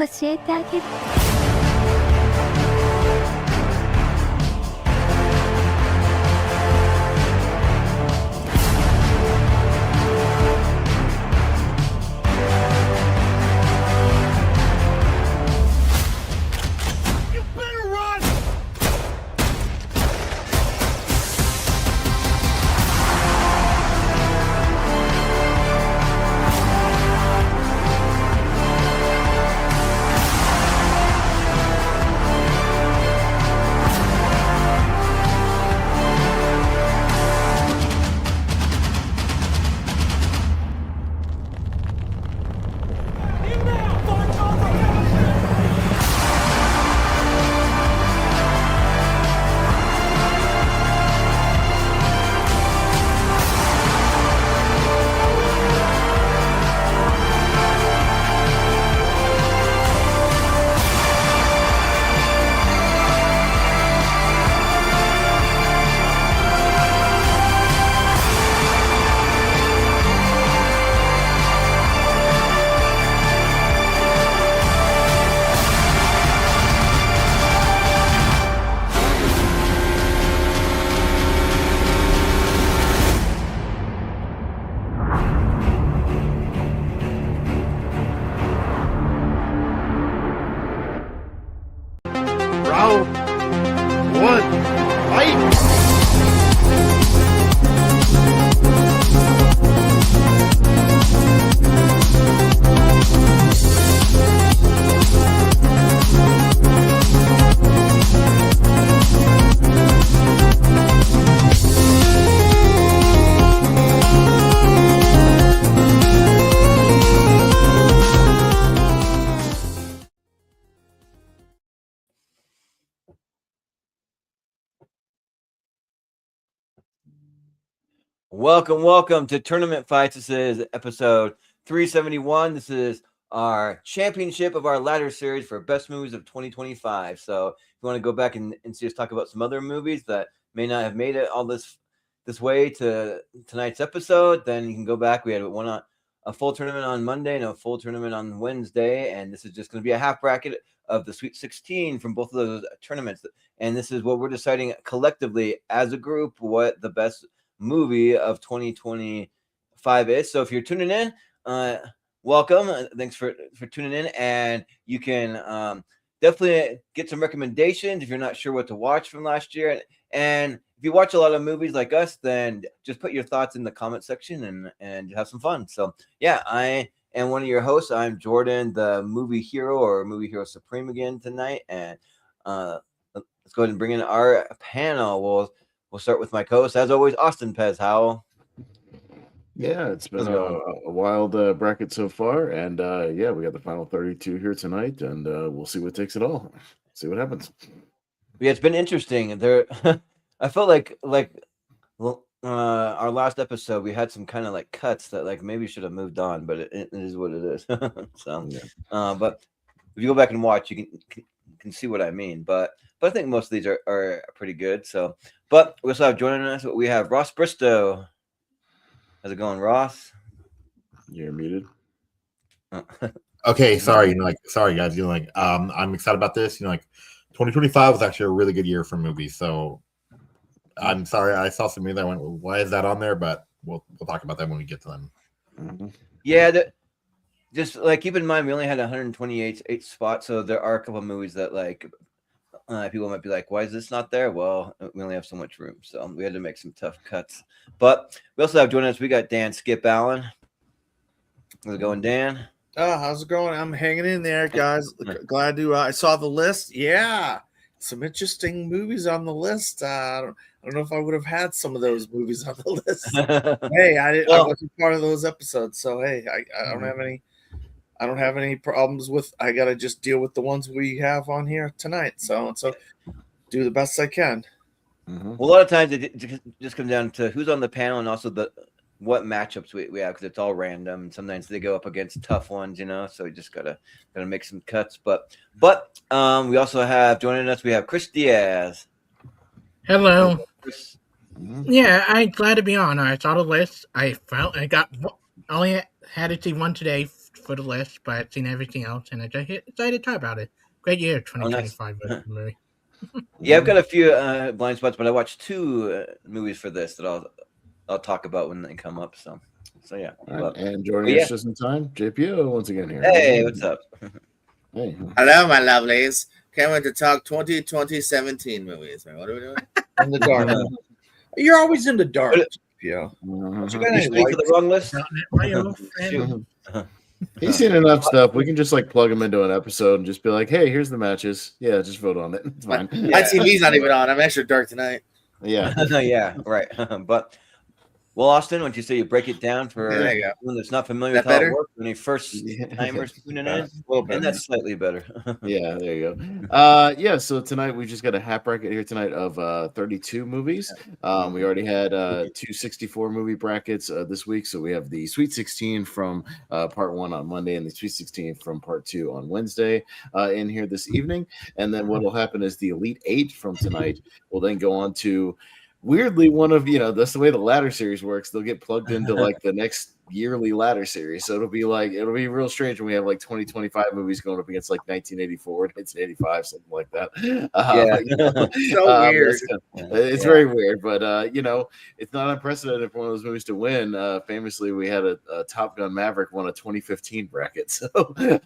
教えてあげる。Round one, fight! Welcome to Tournament Fights. This is episode 371. This is our championship of our ladder series for best movies of 2025. So if you want to go back and see us talk about some other movies that may not have made it all this way to tonight's episode, then you can go back. We had a full tournament on Monday and a full tournament on Wednesday, and this is just going to be a half bracket of the Sweet 16 from both of those tournaments. And this is what we're deciding collectively as a group what the best movie of 2025 is. So if you're tuning in, welcome. Thanks for tuning in, and you can definitely get some recommendations if you're not sure what to watch from last year. And if you watch a lot of movies like us, then just put your thoughts in the comment section and have some fun. So yeah, I am one of your hosts. I'm Jordan, the movie hero or movie hero supreme again tonight. And let's go ahead and bring in our panel. We'll start with my co-host, as always, Austin Pez Howell. Yeah, it's been a wild bracket so far, and yeah, we got the final 32 here tonight, and we'll see what takes it all. See what happens. Yeah, it's been interesting. I felt like our last episode we had some kind of like cuts that like maybe should have moved on, but it is what it is. So, yeah. But if you go back and watch, you can see what I mean. But I think most of these are pretty good. So, but we also have joining us. We have Ross Bristow. How's it going, Ross? You're muted. Okay, sorry. Sorry, guys. I'm excited about this. 2025 was actually a really good year for movies. So I'm sorry. I saw some movies that went, why is that on there? But we'll talk about that when we get to them. Mm-hmm. Yeah. Just like keep in mind, we only had 128 spots. So there are a couple of movies that like people might be like, why is this not there? Well, we only have so much room. So we had to make some tough cuts. But we also have joining us, we got Dan Skip Allen. How's it going, Dan? How's it going? I'm hanging in there, guys. Glad to. I saw the list. Yeah, some interesting movies on the list. I don't know if I would have had some of those movies on the list. Hey, I wasn't part of those episodes, so hey, I don't have any. I don't have any problems with. I gotta just deal with the ones we have on here tonight. So do the best I can. Mm-hmm. Well, a lot of times it just comes down to who's on the panel and also what matchups we have, because it's all random. Sometimes they go up against tough ones, so you just gotta make some cuts. But we also have joining us. We have Chris Diaz. Hello. Chris. Yeah, I'm glad to be on. I saw the list. I only had to see one today for the list, but I've seen everything else, and I just decided to talk about it. Great year, 2025 was the movie. Yeah, I've got a few blind spots, but I watched 2 movies for this that I'll talk about when they come up. So yeah. Right. And joining us just in time, JPO once again here. Hey, what's up? Hey. Hello, my lovelies. Can't wait to talk 2017 movies. Man, what are we doing? In the dark. You're always in the dark. Yeah. You speak for the wrong list. He's seen enough stuff. We can just like plug him into an episode and just be like, "Hey, here's the matches. Yeah, just vote on it. It's fine." My TV's not even on. I'm extra dark tonight. Yeah. Yeah, right. But well, Austin, why don't you say you break it down for anyone that's not familiar with how it works when they first timers tuning in? And that's slightly better. Yeah, there you go. Yeah, so tonight we just got a hat bracket here tonight of 32 movies. We already had 264 movie brackets this week. So we have the Sweet 16 from part 1 on Monday and the Sweet 16 from part 2 on Wednesday in here this evening. And then what will happen is the Elite 8 from tonight will then go on to weirdly one of, that's the way the ladder series works. They'll get plugged into like the next yearly ladder series. So it'll be real strange when we have like 2025 movies going up against like 1984, 1985, something like that. So weird. It's very weird, but it's not unprecedented for one of those movies to win. Famously, we had a Top Gun Maverick won a 2015 bracket. So one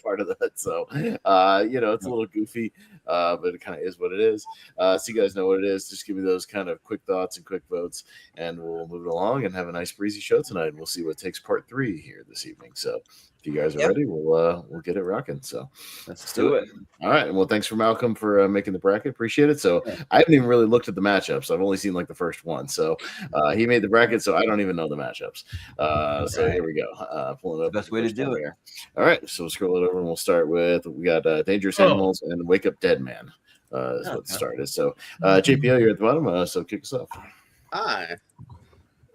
part of that. So it's a little goofy, but it kind of is what it is. So you guys know what it is. Just give me those kind of quick thoughts and quick votes, and we'll move it along and have a nice breezy show tonight. And we'll see what takes part 3 here this evening. So if you guys are ready, we'll get it rocking. So let's do it. All right. Well, thanks for Malcolm for making the bracket. Appreciate it. So I haven't even really looked at the matchups. I've only seen like the first one. So he made the bracket, so I don't even know the matchups. So here we go. Pulling up best way to do it. Here. All right. So we'll scroll it over and we'll start with we got Dangerous Animals and Wake Up Dead Man. Is what started. So JPO, you're at the bottom. So kick us off. Hi.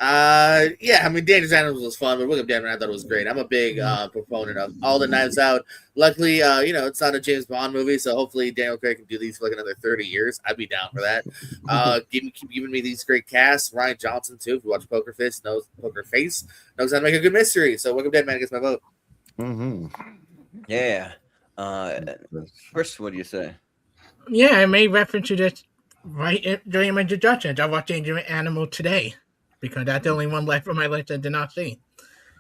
Dangerous Animals was fun, but Wake Up Dead Man I thought it was great. I'm a big proponent of all the Knives Out. Luckily, it's not a James Bond movie, so hopefully Daniel Craig can do these for like another 30 years. I'd be down for that. Keep giving me these great casts. Ryan Johnson too. If you watch Poker Face, knows how to make a good mystery. So Wake Up Dead Man gets my vote. Mm-hmm. Yeah. First, what do you say? Yeah, I made reference to this right during my introductions. I watched Dangerous Animal today because that's the only one left on my list I did not see.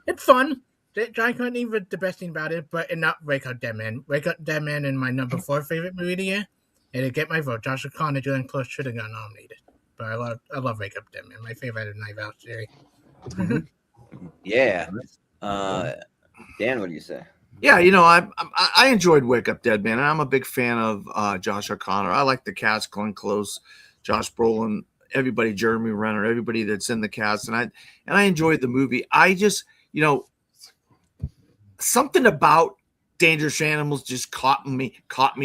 It's fun. I couldn't even the best thing about it, but not Wake Up Dead Man. Wake Up Dead Man is my number 4 favorite movie of the year. It'll get my vote. Josh O'Connor, Glenn Close should have got nominated. But I love Wake Up Dead Man. My favorite Knives Out series. Yeah. Dan, what do you say? Yeah, I enjoyed Wake Up Dead Man, and I'm a big fan of Josh O'Connor. I like the cast: Glenn Close, Josh Brolin, everybody, Jeremy Renner, everybody that's in the cast, and I enjoyed the movie. I just, something about Dangerous Animals just caught me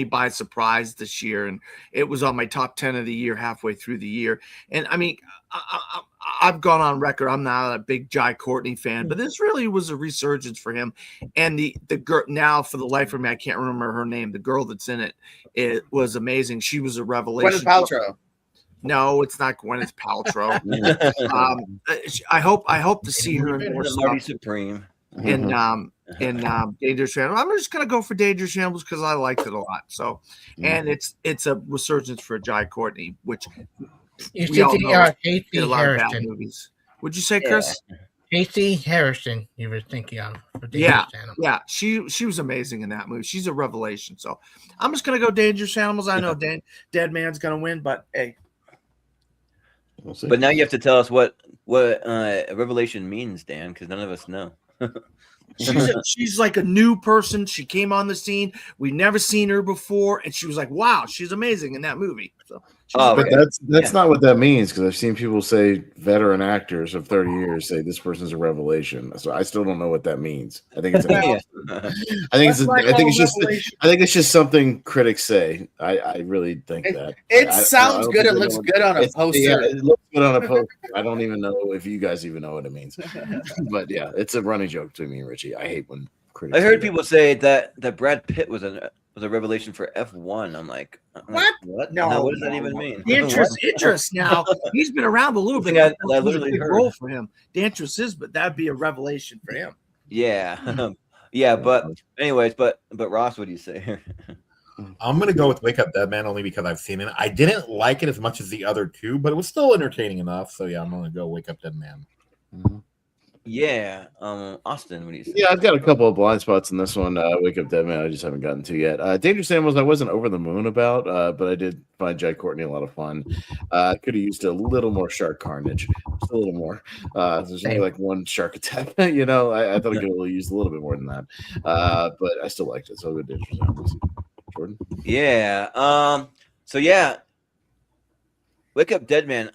by surprise this year, and it was on my top 10 of the year halfway through the year. And I mean, I've gone on record, I'm not a big Jai Courtney fan, but this really was a resurgence for him. And the girl, now for the life of me, I can't remember her name. The girl that's in it was amazing. She was a revelation. Gwyneth Paltrow. No, it's not Gwyneth Paltrow. I hope to see her in more stuff. Supreme. In Dangerous Animals. I'm just gonna go for Dangerous Animals because I liked it a lot. So, and it's a resurgence for Jai Courtney, which we all know did a lot of bad movies. Would you say, Chris? Casey Harrison, you were thinking of. Yeah, she was amazing in that movie. She's a revelation. So I'm just gonna go Dangerous Animals. I know Dead Man's gonna win, but hey. But now you have to tell us what a revelation means, Dan, because none of us know. She's like a new person. She came on the scene. We've never seen her before, and she was like, "Wow, she's amazing in that movie." So, but that's not what that means, because I've seen people say veteran actors of 30 years say this person's a revelation. So I still don't know what that means. I think it's I think it's just something critics say. I really think that it sounds good. It looks good on a poster. Yeah, it looks good on a poster. I don't even know if you guys even know what it means. But yeah, it's a running joke between me and Richie. I hate when critics. I heard people say that Brad Pitt was a revelation for F1. I'm like, what? No, what does that even mean? Dangerous now. He's been around a little bit. I literally big heard role for him. Dangerous is, but that'd be a revelation for him. Yeah. Yeah, but anyways, but Ross, what do you say? I'm gonna go with Wake Up Dead Man only because I've seen it. I didn't like it as much as the other two, but it was still entertaining enough. So yeah, I'm gonna go Wake Up Dead Man. Yeah. Austin, what do you say? Yeah, I've got a couple of blind spots in this one. Wake Up Dead Man, I just haven't gotten to yet. Dangerous Animals, I wasn't over the moon about, but I did find Jai Courtney a lot of fun. Could have used a little more shark carnage, just a little more. There's only like one shark attack, I thought I could have used a little bit more than that, but I still liked it. So I'll go Dangerous Animals. Jordan? Yeah. So yeah, Wake Up Dead Man.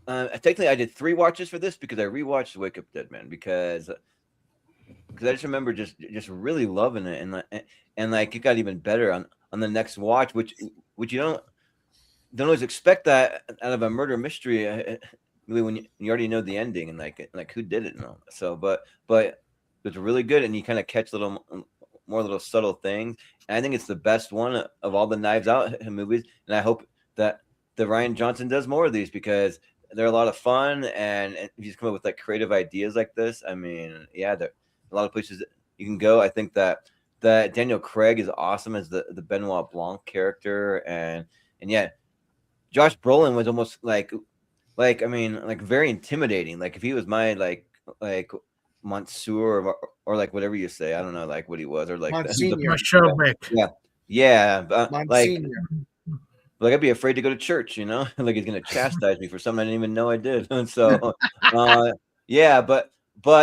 Technically, I did 3 watches for this because I rewatched Wake Up Dead Man because I just remember just really loving it, and like it got even better on the next watch, which you don't always expect that out of a murder mystery really when you already know the ending and like who did it and all. So but it's really good, and you kind of catch little subtle things, and I think it's the best one of all the Knives Out movies, and I hope that Rian Johnson does more of these because they're a lot of fun, and if you just come up with like creative ideas like this, I mean, yeah, there are a lot of places that you can go. I think that Daniel Craig is awesome as the Benoit Blanc character, and yeah, Josh Brolin was almost like I mean, like very intimidating. Like if he was my like Monsieur or like whatever you say, I don't know, like what he was, or like like I'd be afraid to go to church, like he's gonna chastise me for something I didn't even know I did. And so, yeah, but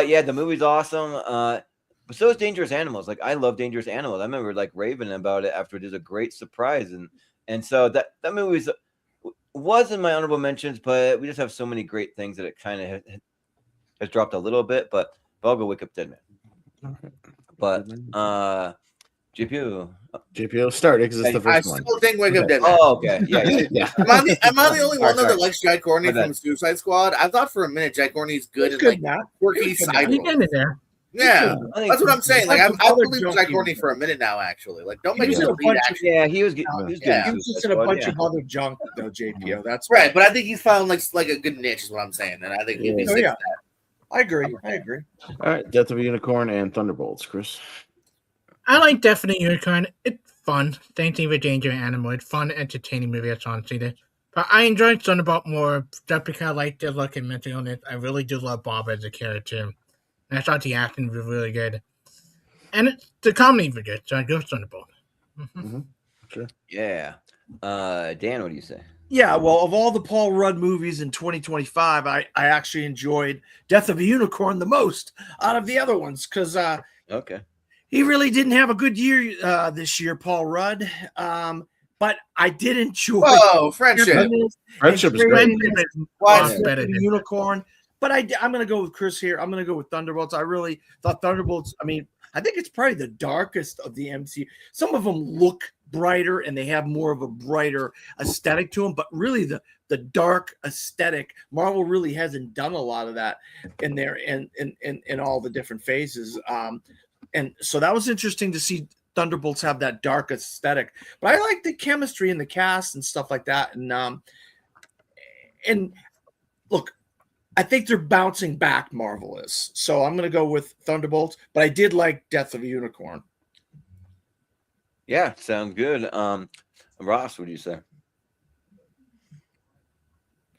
yeah, the movie's awesome. But so is Dangerous Animals. Like I love Dangerous Animals. I remember like raving about it after it is a great surprise, and so that movie was in my honorable mentions, but we just have so many great things that it kind of has dropped a little bit. But I'll go Wake Up Dead Man. But JPO started because it's the first one. I still think Wake Up Dead Man. Oh, okay. Yeah. Am I the only one though that likes Jai Courtney from Suicide Squad? I thought for a minute Jai Courtney's good at like quirky side roles. Yeah, that's what I'm saying. Like I believe Jai Courtney for a minute now. Actually, like don't make it a lead action. Yeah, he was good. He was just in a bunch of other junk though. JPO. That's right, but I think he's found like a good niche. Is what I'm saying, and I think he'd be sick of that. I agree. All right, Death of a Unicorn and Thunderbolts, Chris. I like Death of a Unicorn. It's fun. Same thing with Danger Animal. It's fun, entertaining movie. That's honestly it. But I enjoyed Thunderbolt more just because I like the look and mental illness. I really do love Bob as a character. And I thought the acting was really good. And the comedy was good, so I go Thunderbolt. Sure. Yeah. Dan, what do you say? Yeah, well, of all the Paul Rudd movies in 2025, I actually enjoyed Death of a Unicorn the most out of the other ones because okay, he really didn't have a good year this year, Paul Rudd. But I did enjoy. Oh, friendship! Friendship is great. Better than Unicorn. But I'm going to go with Chris here. I'm going to go with Thunderbolts. I really thought Thunderbolts. I mean, I think it's probably the darkest of the MCU. Some of them look brighter and they have more of a brighter aesthetic to them, but really the dark aesthetic, Marvel really hasn't done a lot of that in there in all the different phases. And so that was interesting to see Thunderbolts have that dark aesthetic. But I like the chemistry in the cast and stuff like that. And look, I think they're bouncing back, Marvel is. So I'm going to go with Thunderbolts, but I did like Death of a Unicorn. Yeah, sounds good. Ross, what do you say?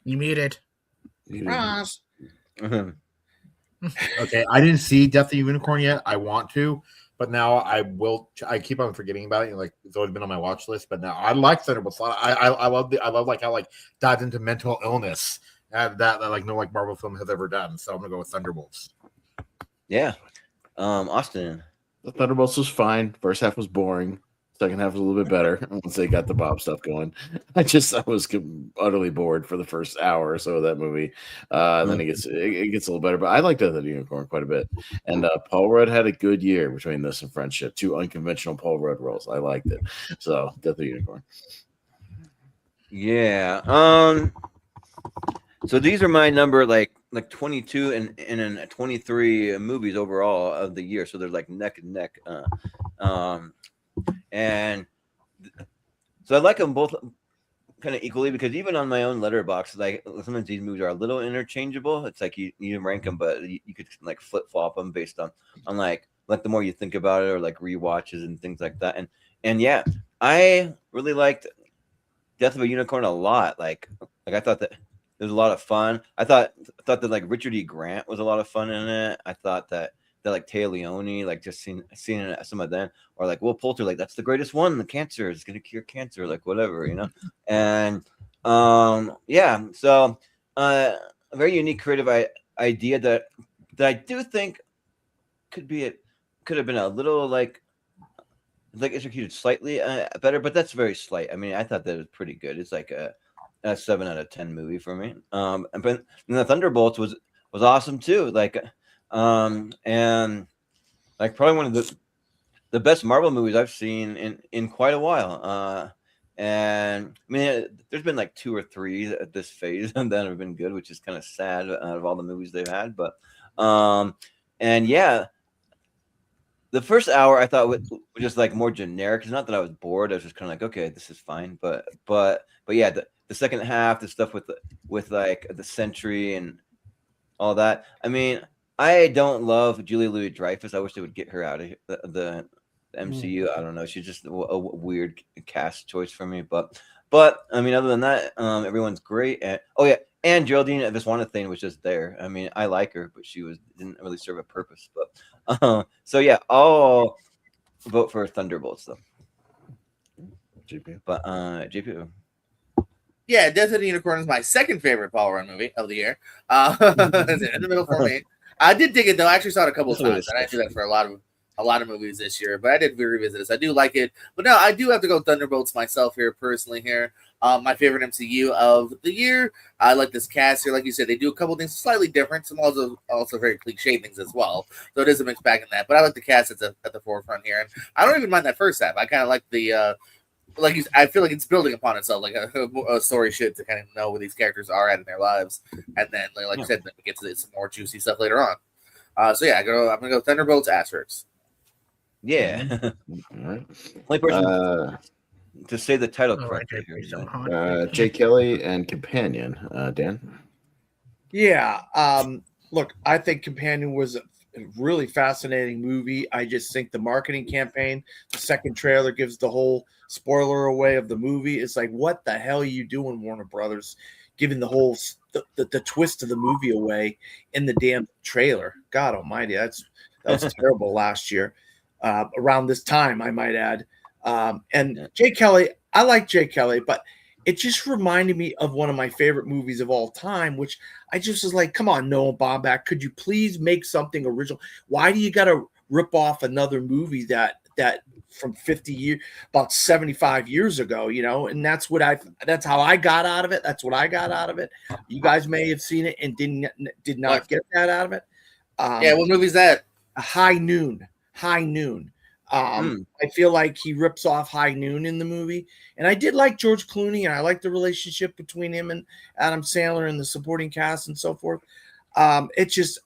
You muted. Ross. Okay, I didn't see Death of the Unicorn yet. I want to, but now I will. I keep on forgetting about it. Like it's always been on my watch list, but now I like Thunderbolts. I love like how like dives into mental illness that like no like Marvel film has ever done. So I'm gonna go with Thunderbolts. Yeah, Austin. The Thunderbolts was fine. First half was boring. Second half was a little bit better once they got the Bob stuff going. I was utterly bored for the first hour or so of that movie. Then it gets a little better, but I like Death of the Unicorn quite a bit. And Paul Rudd had a good year between this and Friendship. 2 unconventional Paul Rudd roles. I liked it. So Death of the Unicorn. Yeah. So these are my number like 22 and 23 movies overall of the year. So they're like neck and neck. And so I like them both kind of equally because even on my own letterbox, like sometimes these movies are a little interchangeable. It's like you rank them, but you could like flip flop them based on like the more you think about it or like rewatches and things like that. And yeah, I really liked Death of a Unicorn a lot. Like I thought that it was a lot of fun. I thought that like Richard E. Grant was a lot of fun in it. I thought that like Téa Leoni, like just seeing some of them, or like Will Poulter, like that's the greatest one. The cancer is gonna cure cancer, like whatever, And yeah, so a very unique creative idea that I do think could have been a little like executed slightly better, but that's very slight. I mean, I thought that was pretty good. It's like a 7 out of 10 movie for me. But the Thunderbolts was awesome too. Like, and like probably one of the best Marvel movies I've seen in quite a while. And I mean, there's been like 2 or 3 at this phase that have been good, which is kind of sad out of all the movies they've had. But, and yeah, the first hour I thought was just like more generic. It's not that I was bored. I was just kind of like, okay, this is fine. But yeah, the second half, the stuff with like the Sentry and all that. I mean, I don't love Julia Louis-Dreyfus. I wish they would get her out of the MCU. I don't know. She's just a weird cast choice for me. But I mean, other than that, everyone's great. And and Geraldine Viswanathan was just there. I mean, I like her, but she didn't really serve a purpose. But so yeah, I'll vote for Thunderbolts though. JP. But JP. Yeah, Death of the Unicorn is my second favorite Paul Rudd movie of the year. It's in the middle for me. I did dig it though. I actually saw it a couple of times, and I do that for a lot of movies this year. But I did revisit this. I do like it. But no, I do have to go Thunderbolts myself here personally. Here, my favorite MCU of the year. I like this cast here. Like you said, they do a couple things slightly different. Some also very cliche things as well. So it is a mixed bag in that. But I like the cast at the forefront here, and I don't even mind that first half. I kind of like the. I feel like it's building upon itself, like a story should, to kind of know where these characters are at in their lives, and then, like I said, then we get to some more juicy stuff later on. So yeah, I'm gonna go Thunderbolts Asterisks. Yeah, only person to say the title correctly here. Jay Kelly and Companion. Dan. Yeah. Look, I think Companion was a really fascinating movie. I just think the marketing campaign, the second trailer gives the whole spoiler away of the movie. It's like, what the hell are you doing, Warner Brothers, giving the whole the twist of the movie away in the damn trailer? God almighty, that was terrible last year around this time, I might add. And Jay Kelly, I like Jay Kelly, but it just reminded me of one of my favorite movies of all time, which I just was like, come on, Noah Baumbach, could you please make something original? Why do you got to rip off another movie that from 50 years, about 75 years ago, and that's how I got out of it. That's what I got out of it. You guys may have seen it and did not get that out of it. Yeah, what movie is that? High Noon. I feel like he rips off High Noon in the movie. And I did like George Clooney, and I like the relationship between him and Adam Sandler and the supporting cast and so forth. It's just,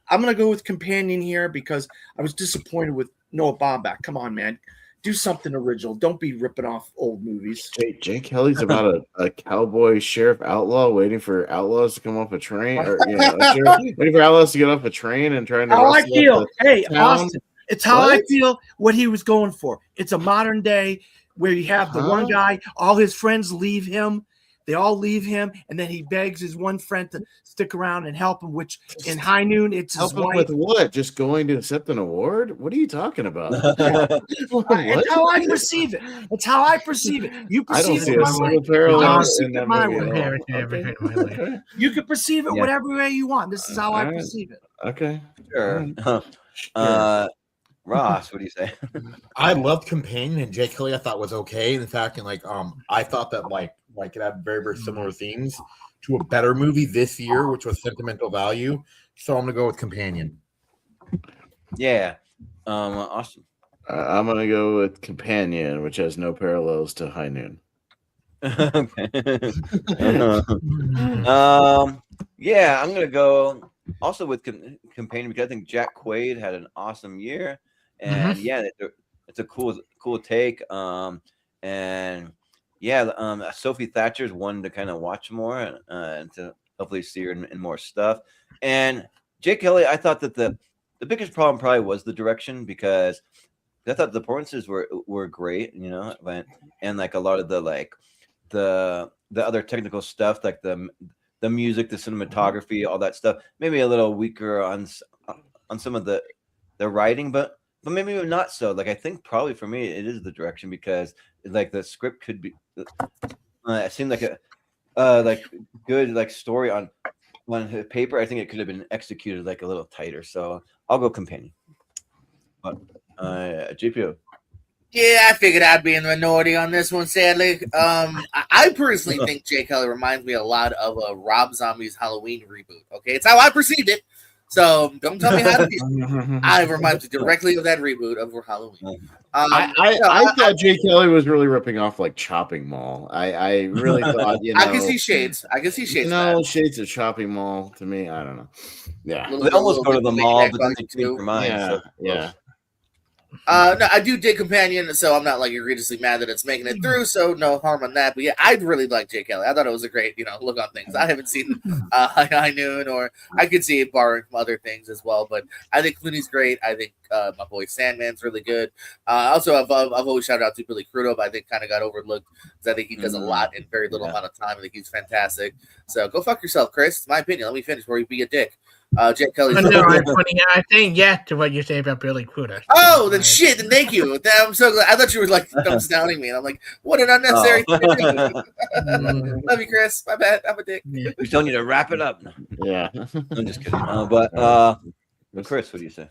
I'm going to go with Companion here because I was disappointed with Noah Baumbach. Come on, man. Do something original. Don't be ripping off old movies. Jay Kelly's about a cowboy sheriff outlaw waiting for outlaws to come off a train, or waiting for outlaws to get off a train and trying to. How I feel. Hey, Austin. It's how I feel what he was going for. It's a modern day where you have the one guy, all his friends leave him. They all leave him, and then he begs his one friend to stick around and help him, which in High Noon, it's help him with what? Just going to accept an award? What are you talking about? It's how I perceive it. It's how I perceive it. You perceive it my way. You can perceive it whatever way you want. This is how I perceive it. Okay. Sure. Ross, what do you say? I loved Companion, and Jay Kelly I thought was okay. In fact, and I thought that it had very, very similar themes to a better movie this year, which was Sentimental Value. So I'm gonna go with Companion. Yeah. Awesome. I'm gonna go with Companion, which has no parallels to High Noon. Okay. Yeah, I'm gonna go also with Companion because I think Jack Quaid had an awesome year, and yeah, it's a cool take. And yeah, Sophie Thatcher's one to kind of watch more and to hopefully see her in more stuff. And Jake Kelly, I thought that the biggest problem probably was the direction, because I thought the performances were great, and like a lot of the other technical stuff, like the music, the cinematography, all that stuff, maybe a little weaker on some of the writing, but maybe not so. Like, I think probably for me it is the direction, because like the script could be it seemed like a like good like story on paper. I think it could have been executed like a little tighter. So I'll go companion. But JPO. Yeah, I figured I'd be in the minority on this one, sadly. I personally think Jay Kelly reminds me a lot of a Rob Zombie's Halloween reboot. Okay, it's how I perceived it. So don't tell me how to feel. I remind me directly of that reboot of Halloween. I thought Jay Kelly was really ripping off like Chopping Mall. I really thought, I can see shades. Shades of Chopping Mall to me. I don't know. Yeah, they almost go to the mall, but then they change their mind. Yeah. No, I do dig Companion, so I'm not like egregiously mad that it's making it through, so no harm on that. But yeah, I really like Jay Kelly. I thought it was a great, look on things. I haven't seen High Noon, or I could see it borrowing from other things as well. But I think Clooney's great. I think my boy Sandman's really good. Also, I've always shouted out to Billy Crudup. I think kind of got overlooked because I think he does a lot in very little amount of time. I think he's fantastic. So go fuck yourself, Chris. It's my opinion. Let me finish before you be a dick. Jay Kelly's I think yes to what you say about Billy Crudup. Oh, then shit. Then thank you. I'm so glad. I thought you were like thumbs downing me, and I'm like, what an unnecessary thing to do. Love you, Chris. My bad. I'm a dick. Yeah. We're telling you to wrap it up. Yeah, I'm just kidding. Chris, what do you say?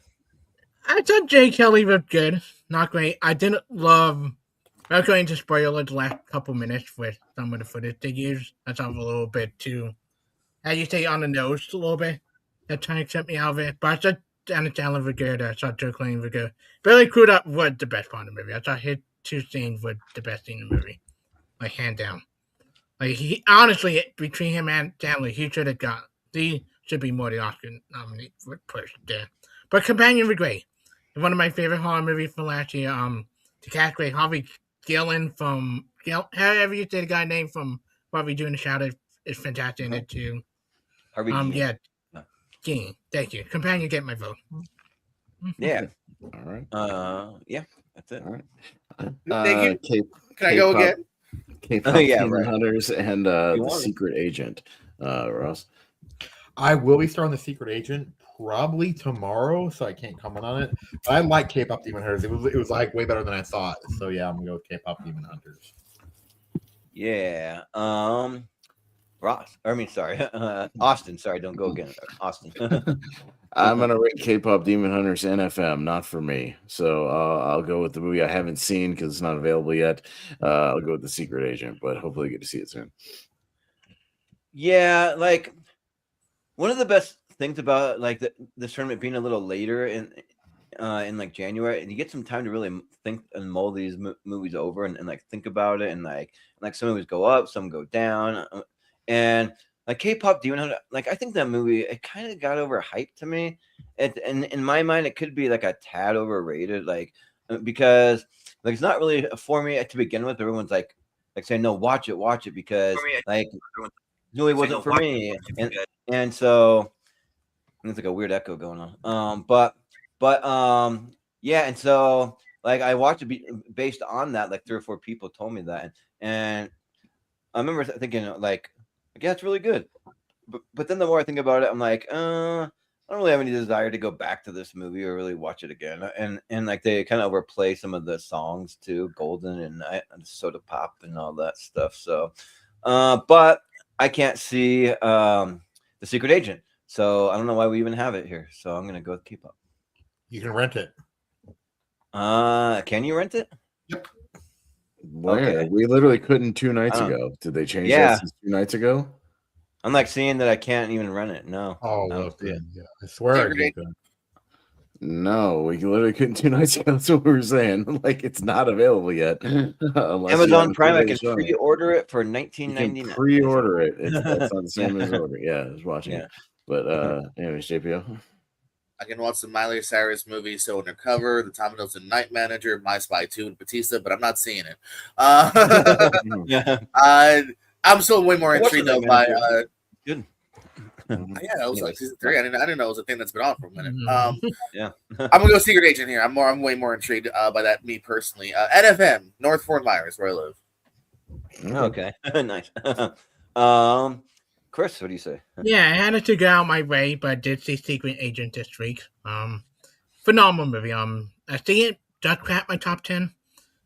I thought Jay Kelly was good. Not great. I didn't love. I was going to spoil the last couple minutes with some of the footage they used. I thought a little bit too, as you say, on the nose a little bit. That trying to accept me out of it. But I thought Anna Chandler was good. I thought Joe Clooney was good. Billy Crudup was the best part of the movie. I thought his two scenes were the best scene in the movie. Like, hand down. Like, he honestly, between him and Chandler, he should be more the Oscar nominee for push there. But Companion was great. One of my favorite horror movies from last year. The cast great. Harvey Gillen from however you say the guy name from What We Do in the Shadow is fantastic in it too. Harvey yeah. Thank you. Companion, get my vote. Yeah. All right. Yeah, that's it. All right. Thank you. Can I go again? K-pop Demon Hunters and The Secret Agent. Ross? I will be starting The Secret Agent probably tomorrow, so I can't comment on it. But I like K-pop Demon Hunters. It was like way better than I thought. So yeah, I'm gonna go with K-pop Demon Hunters. Yeah. Austin. Sorry, don't go again. Austin. I'm gonna rate K-pop Demon Hunters NFM, not for me. So I'll go with the movie I haven't seen because it's not available yet. I'll go with The Secret Agent, but hopefully I get to see it soon. Yeah, like one of the best things about like this tournament being a little later in like January, and you get some time to really think and mull these movies over and like think about it, and like some movies go up, some go down. And like K-pop Demon Hunter, like I think that movie, it kind of got overhyped to me. And in my mind, it could be like a tad overrated, like because like it's not really for me to begin with. Everyone's like saying no, watch it because like it really wasn't for me. And so there's like a weird echo going on. But yeah, and so like I watched it based on that. Like 3 or 4 people told me that, and I remember thinking like. Yeah, it's really good. But then the more I think about it, I'm like, I don't really have any desire to go back to this movie or really watch it again. And like they kind of overplay some of the songs too, Golden and Soda Pop and all that stuff. So, but I can't see The Secret Agent. So I don't know why we even have it here. So I'm going to go with K-pop. You can rent it. Can you rent it? Yep. Where? Okay. We literally couldn't 2 nights ago. Did they change that since 2 nights ago? I'm like seeing that I can't even run it. No. Oh, look, yeah. I swear I did. No, we literally couldn't 2 nights ago. That's what we were saying. Like it's not available yet. Amazon Prime, I can pre-order it for $19.99. Pre-order it. That's not the same as order. Yeah, I was watching it. But anyways, JPO. I can watch the Miley Cyrus movie So Undercover, the Tom Hiddleston Night Manager, My Spy 2 and Batista, but I'm not seeing it. Yeah. I'm still way more intrigued though by good. Yeah, it was like season 3. I didn't know it was a thing that's been on for a minute. Yeah. I'm gonna go Secret Agent here. I'm way more intrigued by that, me personally. NFM, North Fort Myers, where I live. Okay. Nice. Chris, what do you say? Yeah, I had to go out my way, but I did see Secret Agent this week. Phenomenal movie. I see it does crack my top 10.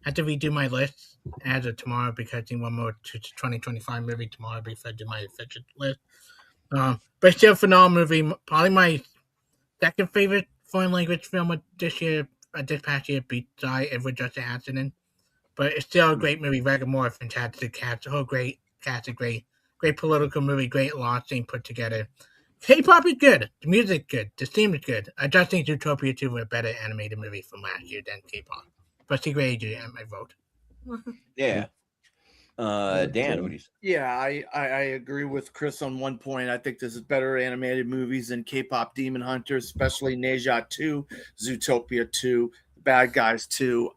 Had to redo my list as of tomorrow because I think one more 2025 movie tomorrow before I do my official list. But still a phenomenal movie. Probably my second favorite foreign language film of this past year, beside It Was Just an Accident. But it's still a great movie. Moore, fantastic cast. The whole great cast, a great political movie, great launch scene put together. K-pop is good. The music good. The theme is good. I just think Zootopia 2 was a better animated movie from last year than K-pop. But Secret Agent and my vote. Yeah. Dan, what do you say? Yeah, I agree with Chris on one point. I think this is better animated movies than K-pop Demon Hunters, especially Neja 2, Zootopia 2, Bad Guys 2.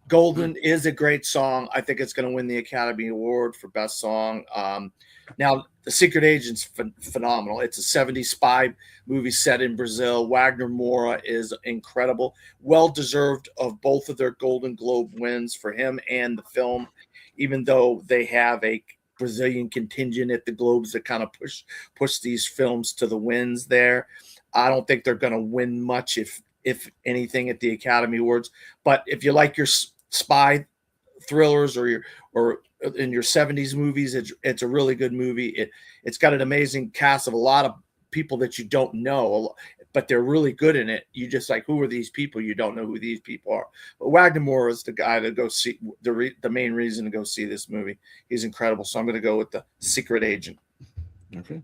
Golden is a great song. I think it's going to win the Academy Award for Best Song. Now, The Secret Agent's phenomenal. It's a 70s spy movie set in Brazil. Wagner Moura is incredible. Well-deserved of both of their Golden Globe wins for him and the film, even though they have a Brazilian contingent at the Globes that kind of push these films to the wins there. I don't think they're going to win much, if anything, at the Academy Awards. But if you like your spy thrillers or in your 70s movies, it's a really good movie. It's got an amazing cast of a lot of people that you don't know, but they're really good in it. You just like, who are these people? You don't know who these people are. But Wagner Moura is the guy to go see, the main reason to go see this movie. He's incredible. So I'm going to go with The Secret Agent. Okay.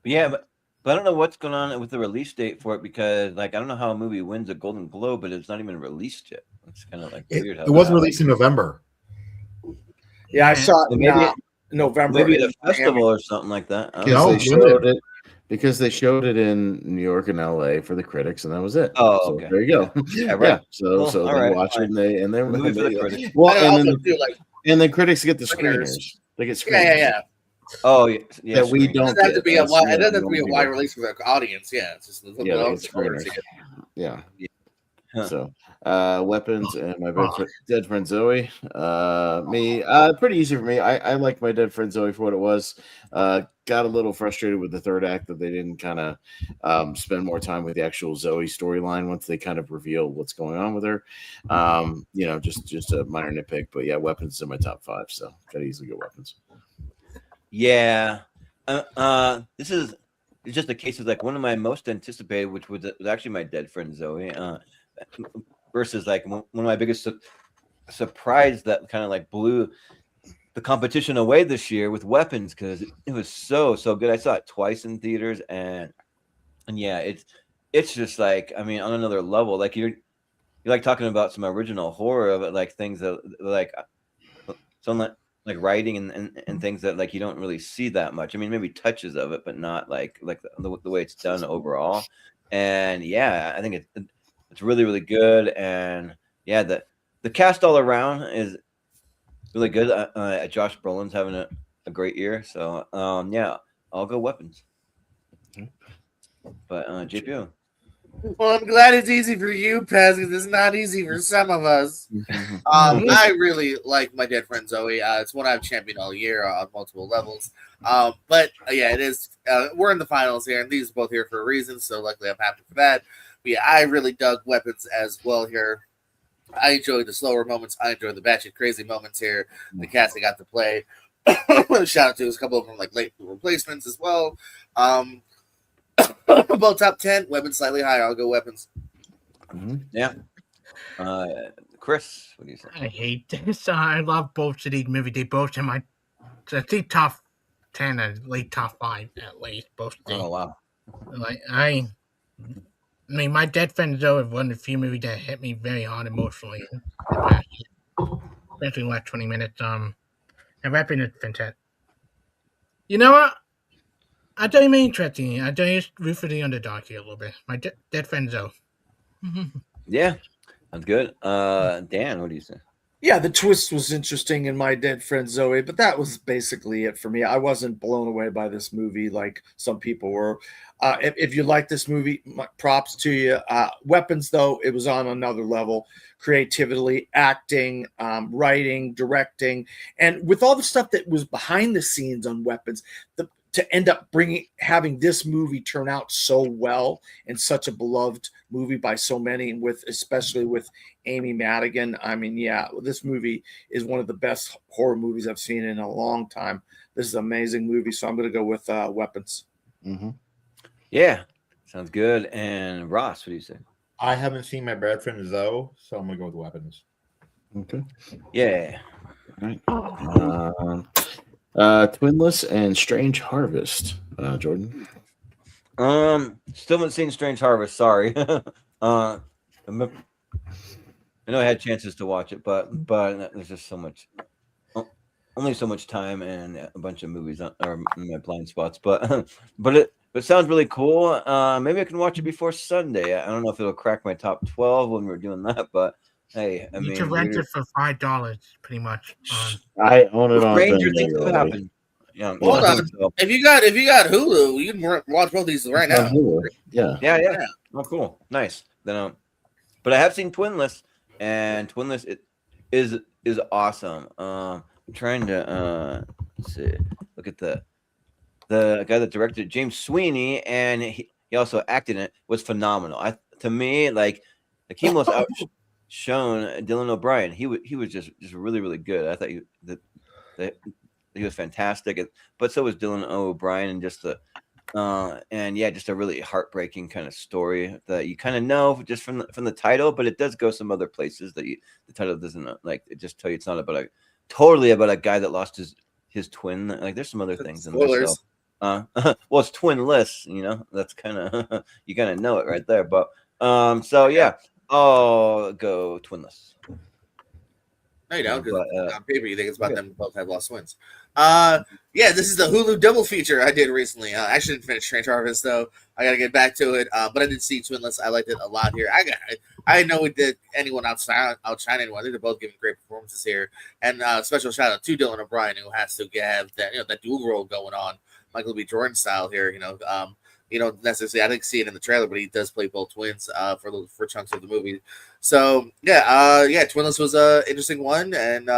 Yeah, but I don't know what's going on with the release date for it, because like I don't know how a movie wins a Golden Globe, but it's not even released yet. It's kind of like weird. It wasn't released in November. Yeah, I saw it maybe November. Maybe at a festival or something like that. Because they showed it in New York and LA for the critics, and that was it. Oh, so okay. There you go. Yeah, right. Yeah. So they watch it, and then critics get the screeners. They get screeners. Yeah. Oh, yeah. That we don't. It doesn't have to be a wide. It doesn't have to be a wide release for the audience. Yeah, it's just yeah. So, weapons and my dead friend Zoe. Pretty easy for me. I like my dead friend Zoe for what it was. Got a little frustrated with the third act that they didn't kind of spend more time with the actual Zoe storyline once they kind of reveal what's going on with her. Just a minor nitpick, but yeah, weapons is in my top 5, so gotta easily go weapons. Yeah, this is just a case of like one of my most anticipated, which was actually my dead friend Zoe. Versus like one of my biggest surprise that kind of like blew the competition away this year with Weapons, because it was so good. I saw it twice in theaters, and yeah, it's just like, I mean, on another level. Like you're like talking about some original horror of it, like things that like some like writing and things that like you don't really see that much. I mean, maybe touches of it, but not like the way it's done overall. And yeah, I think it's really, really good. And yeah, the cast all around is really good. Josh Brolin's having a great year. So yeah, I'll go weapons. But JPO. Well, I'm glad it's easy for you, Pez, because it's not easy for some of us. I really like my dead friend Zoe. It's one I've championed all year on multiple levels. But yeah, it is. We're in the finals here, and these are both here for a reason. So luckily, I'm happy for that. But yeah, I really dug weapons as well here. I enjoyed the slower moments. I enjoyed the batshit crazy moments here. The cast I got to play. Shout out to a couple of them, like late replacements as well. Both top 10, weapons slightly higher. I'll go weapons. Yeah. Chris, what do you say? I hate this. I love both of these movies. They both in my top 10 and late top 5 at least. Both. Oh wow. Like I mean, my dead friend Zoe was one of the few movies that hit me very hard emotionally in the past year, especially in the last 20 minutes. And rapping is fantastic. You know what? I don't mean interesting. I don't root for the underdog here a little bit. My dead friend Zoe. Yeah, sounds good. Dan, what do you say? Yeah, the twist was interesting in My Dead Friend Zoe, but that was basically it for me. I wasn't blown away by this movie like some people were. If you like this movie, props to you. Weapons, though, it was on another level. Creativity, acting, writing, directing, and with all the stuff that was behind the scenes on Weapons, to end up having this movie turn out so well and such a beloved movie by so many, especially with Amy Madigan. I mean, yeah, this movie is one of the best horror movies I've seen in a long time. This is an amazing movie, so I'm going to go with Weapons. Mm-hmm. Yeah, sounds good. And Ross, what do you say? I haven't seen My Bad Friend Zoe, so I'm going to go with Weapons. Okay. Yeah. All right. Twinless and Strange Harvest, Jordan. Still haven't seen Strange Harvest. Sorry. I know I had chances to watch it, but there's just only so much time and a bunch of movies in my blind spots. But it sounds really cool. Maybe I can watch it before Sunday. I don't know if it'll crack my top 12 when we're doing that, but hey, I mean, you can rent it for $5, pretty much. I own it on Stranger Things will happen. Yeah, hold on. So. If you got Hulu, you can watch both these right now. Yeah. Oh, cool, nice. Then, but I have seen Twinless, and Twinless is awesome. I'm trying to let's see, look at the guy that directed, James Sweeney, and he also acted in it, was phenomenal. To me, like he almost outshone Dylan O'Brien. He was just really, really good. I thought he was fantastic, but so was Dylan O'Brien, and just just a really heartbreaking kind of story that you kind of know just from the title, but it does go some other places that the title doesn't like. It just tell you it's not totally about a guy that lost his twin. Like there's some other things in there. So, well, it's twinless, that's kind of you kind of know it right there. But so yeah, I'll go twinless. No, you don't, because on paper you think it's about them both have lost twins. Yeah, this is the Hulu double feature I did recently. I actually didn't finish Strange Harvest, though. I got to get back to it. But I did see Twinless. I liked it a lot here. I know we did anyone outshine anyone. I think they're both giving great performances here. And special shout out to Dylan O'Brien, who has to have that dual role going on, Michael B. Jordan style here. You don't necessarily, I didn't see it in the trailer, but he does play both twins for chunks of the movie. So yeah, Twinless was an interesting one, and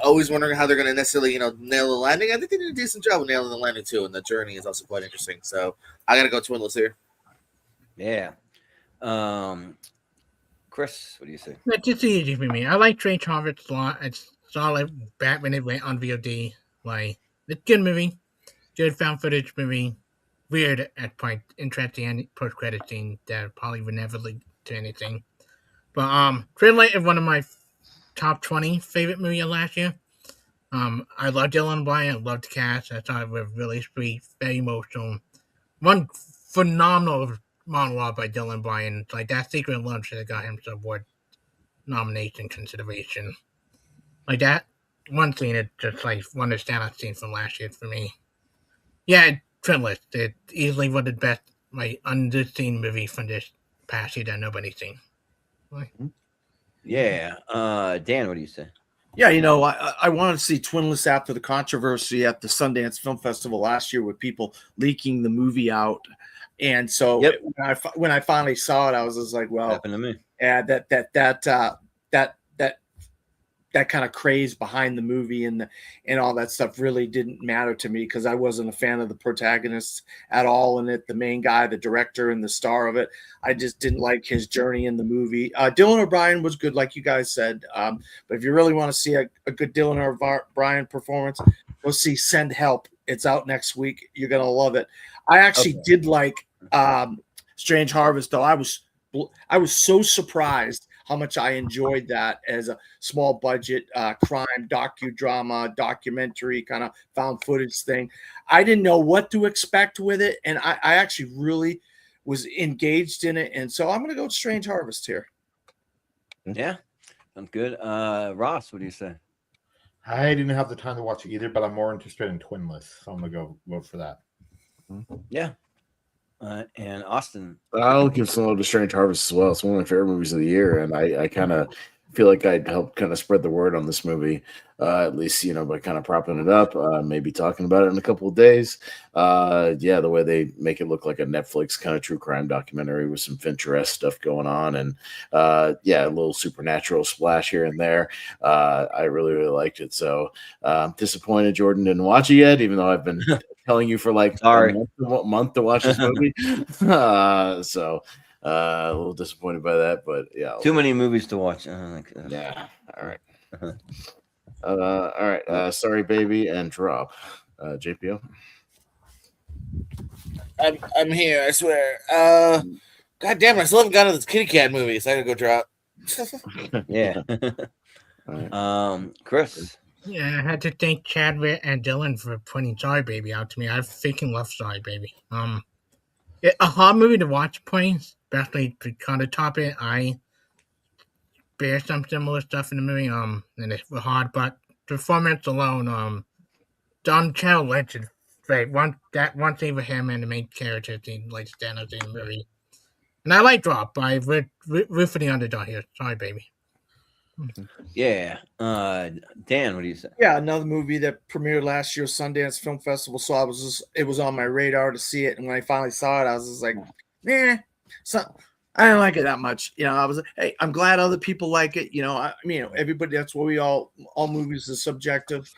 always wondering how they're going to necessarily nail the landing. I think they did a decent job of nailing the landing too, and the journey is also quite interesting. So I got to go Twinless here. Yeah. Chris, what do you say? It's just easy for me. I like Strange Harvest a lot. I saw it back when it went on VOD. Like, it's a good movie, good found footage movie. Weird at point, interesting and post credit scene that probably would never lead to anything. But Twilight is one of my top 20 favorite movies of last year. I love Dylan O'Brien. I love the cast. I thought it was really sweet, very emotional. One phenomenal monologue by Dylan O'Brien. Like that Secret Lunch that got him some award nomination consideration. Like that one scene is just like one of the standout scenes from last year for me. Yeah, Twinless. It's easily one of the best unseen movies from this past year that nobody's seen. Yeah. Dan, what do you say? Yeah, I wanted to see Twinless after the controversy at the Sundance Film Festival last year with people leaking the movie out. And so when I finally saw it, I was just like, well, happened to me. Yeah, that kind of craze behind the movie and all that stuff really didn't matter to me because I wasn't a fan of the protagonist at all in it, the main guy, the director, and the star of it. I just didn't like his journey in the movie. Dylan O'Brien was good, like you guys said. But if you really want to see a good Dylan O'Brien performance, go see Send Help. It's out next week. You're going to love it. I actually did like Strange Harvest, though. I was so surprised how much I enjoyed that as a small budget crime docudrama, documentary kind of found footage thing. I didn't know what to expect with it, and I actually really was engaged in it. And so I'm going to go with Strange Harvest here. Yeah, sounds good. Ross, what do you say? I didn't have the time to watch it either, but I'm more interested in Twinless, so I'm going to go vote for that. Yeah. And Austin. I'll give some love to Strange Harvest as well. It's one of my favorite movies of the year, and I kind of feel like I'd help kind of spread the word on this movie, at least by kind of propping it up, maybe talking about it in a couple of days. Yeah, the way they make it look like a Netflix kind of true crime documentary with some Fincher-esque stuff going on, and yeah, a little supernatural splash here and there. I really, really liked it. So I'm disappointed Jordan didn't watch it yet, even though I've been telling you for like a month to watch this movie. So a little disappointed by that, but yeah, too many movies to watch. Yeah. All right. All right. Sorry, baby, and drop. JPO. I'm here. I swear. God damn it! I still haven't gotten to this kitty cat movie, so I gotta go drop. Yeah. Right. Chris. Yeah, I had to thank Chadwick and Dylan for pointing Sorry Baby out to me. I freaking love Sorry Baby. A hard movie to watch, please, especially to kind of top it. I bear some similar stuff in the movie, and it's hard, but performance alone, Don Cheadle legend. Right, one thing with him and the main character, like Stanley in the movie. And I like Drop, but I root for the underdog here. Sorry, baby. Yeah. Dan, what do you say? Yeah, another movie that premiered last year, Sundance Film Festival. So it was on my radar to see it, and when I finally saw it, I was just like, so I didn't like it that much. I was like, hey, I'm glad other people like it. I mean, everybody. That's what all movies are subjective.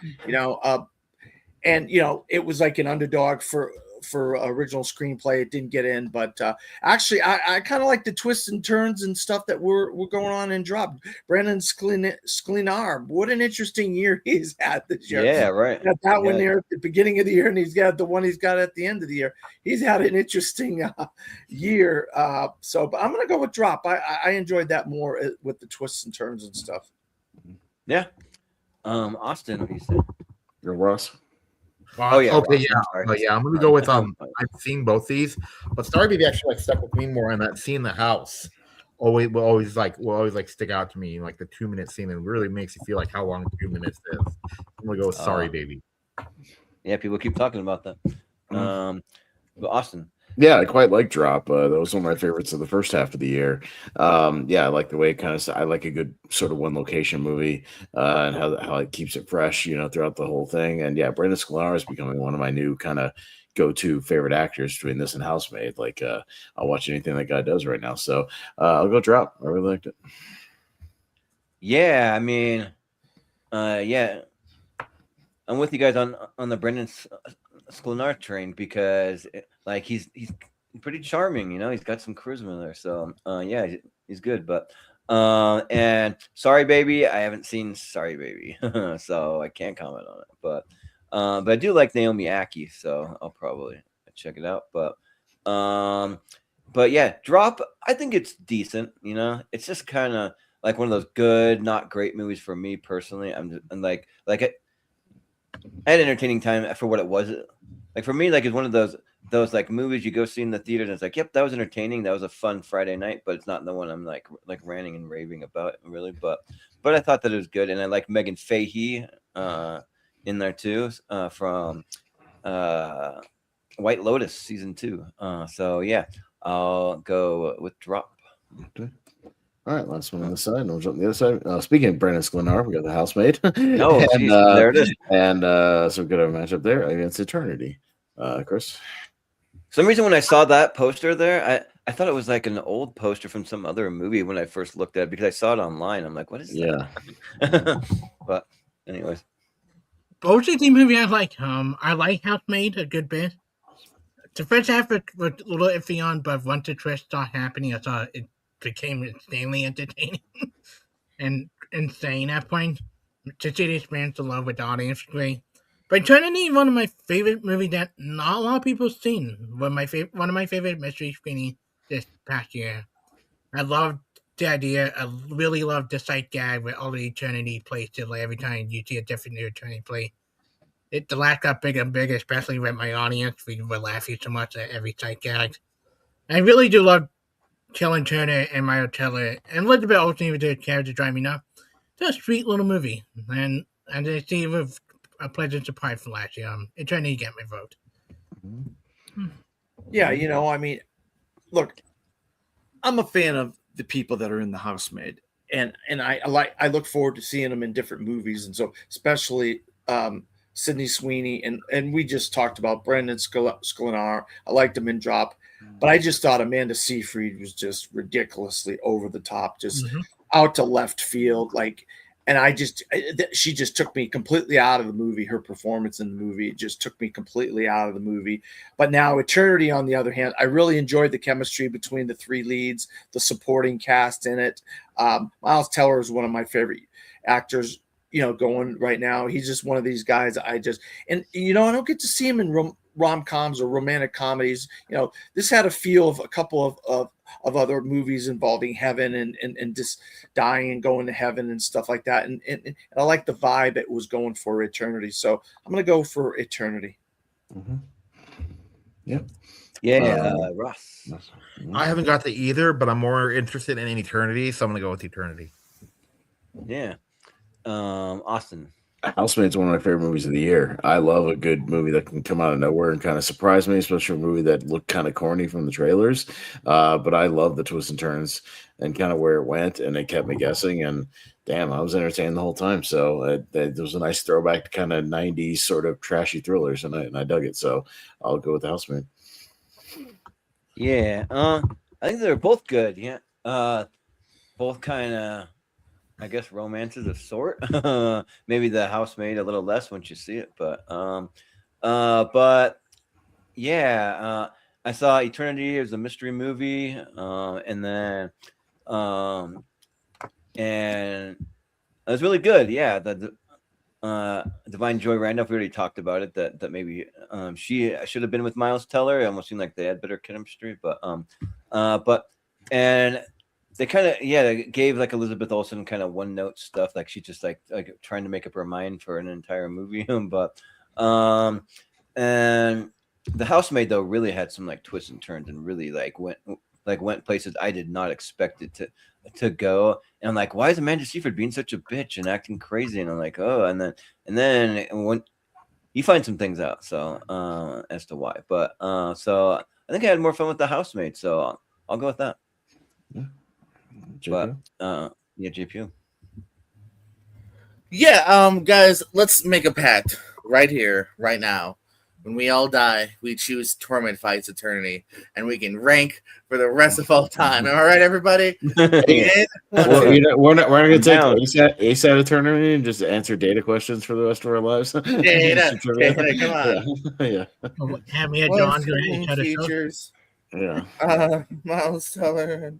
And it was like an underdog for original screenplay. It didn't get in, but actually I kind of like the twists and turns and stuff that were going on in Drop. Brandon Sklenar, what an interesting year he's had this year. Yeah, right. Got that one there at the beginning of the year, and he's got the one he's got at the end of the year. He's had an interesting year. But I'm gonna go with Drop. I enjoyed that more with the twists and turns and stuff. Yeah. Austin, what do you say? You're Ross. Oh yeah. Okay, yeah. I'm gonna go with I've seen both these, but Sorry Baby actually stuck with me more on that scene in the house. Will always stick out to me, like the 2-minute scene. It really makes you feel like how long 2 minutes is. I'm gonna go with Sorry Baby. Yeah, people keep talking about that. But Austin. Yeah, I quite like Drop. That was one of my favorites of the first half of the year. Yeah, I like the way I like a good sort of one location movie and how it keeps it fresh, throughout the whole thing. And yeah, Brandon Sklenar is becoming one of my new kind of go-to favorite actors between this and Housemaid. Like, I'll watch anything that guy does right now. So I'll go Drop. I really liked it. Yeah, I mean, yeah, I'm with you guys on the Brendan Sklenar train because he's pretty charming, he's got some charisma there. So yeah, he's good. But and Sorry Baby, I haven't seen Sorry Baby, so I can't comment on it. But I do like Naomi Aki, so I'll probably check it out. But yeah, Drop, I think it's decent. It's just kind of like one of those good, not great movies for me personally. I'm like I had entertaining time for what it was. Like for me, like it's one of those like movies you go see in the theater and it's like, yep, that was entertaining. That was a fun Friday night, but it's not the one I'm like ranting and raving about really. But I thought that it was good, and I like Megan Fahey in there too from White Lotus season 2. So yeah, I'll go with Drop. Okay. All right, last one on the side. We'll jump to the other side. Speaking of Brandon Sklenar, we got the Housemaid. No, and, there it is. And so we've got a matchup there against Eternity. Chris? For some reason, when I saw that poster there, I thought it was like an old poster from some other movie when I first looked at it because I saw it online. I'm like, what is that? Yeah. But anyways. Both of the movie I like. I like Housemaid a good bit. The first half was a little iffy on, but once the twist started happening, I thought it became insanely entertaining and insane at points. To see the experience of love with the audience was great. But Eternity, one of my favorite movies that not a lot of people have seen. One of my favorite mystery screenings this past year. I loved the idea. I really loved the sight gag with all the Eternity plays to every time you see a different Eternity play. The laugh got bigger and bigger, especially with my audience. We were laughing so much at every sight gag. I really do love Helen Turner and Mario Teller and Elizabeth Olsen with their character driving up. It's a sweet little movie, and I see it with a pleasant surprise from last year. Eternity get my vote. Yeah, you know, I mean, look, I'm a fan of the people that are in The Housemaid, and I look forward to seeing them in different movies, and so especially Sydney Sweeney, and we just talked about Brendan Sklenar. I liked him in Drop, but I just thought Amanda Seyfried was just ridiculously over the top, just out to left field, like. And she just took me completely out of the movie. Her performance in the movie just took me completely out of the movie. But now Eternity, on the other hand, I really enjoyed the chemistry between the three leads, the supporting cast in it. Miles Teller is one of my favorite actors, you know, going right now. He's just one of these guys and you know, I don't get to see him in rom-coms or romantic comedies. You know, this had a feel of a couple of other movies involving heaven and just dying and going to heaven and stuff like that. And I like the vibe it was going for Eternity. So I'm going to go for Eternity. Yeah. Yeah. Ross. I haven't got to either, but I'm more interested in Eternity. So I'm going to go with Eternity. Yeah. Austin. Housemaid's one of my favorite movies of the year. I love a good movie that can come out of nowhere and kind of surprise me, especially a movie that looked kind of corny from the trailers. But I love the twists and turns and kind of where it went, and it kept me guessing. And damn, I was entertained the whole time. So it was a nice throwback to kind of 90s sort of trashy thrillers, and I dug it. So I'll go with The Housemaid. Yeah, I think they're both good. Yeah, both kind of, I guess, romances of sort. Maybe The Housemaid a little less once you see it, but yeah, I saw Eternity as a mystery movie, and then and it was really good. Yeah, the Divine Joy Randolph, we already talked about it. That maybe she should have been with Miles Teller. It almost seemed like they had better chemistry, but and they kind of they gave like Elizabeth Olsen kind of one note stuff, like she just like trying to make up her mind for an entire movie. But and The Housemaid though really had some like twists and turns and really went places I did not expect it to go. And I'm like, why is Amanda Seyfried being such a bitch and acting crazy? And I'm like, oh, and then when you find some things out, so as to why. But so I think I had more fun with The Housemaid, so I'll go with that. Yeah. But JPU. Yeah, guys, let's make a pact right here, right now. When we all die, we choose Torment Fights Eternity, and we can rank for the rest of all time. Am I right, everybody? Well, we're not going to take ace out of Eternity and just answer data questions for the rest of our lives. Data, come on. Yeah. Have me a John features. Yeah. Miles Teller.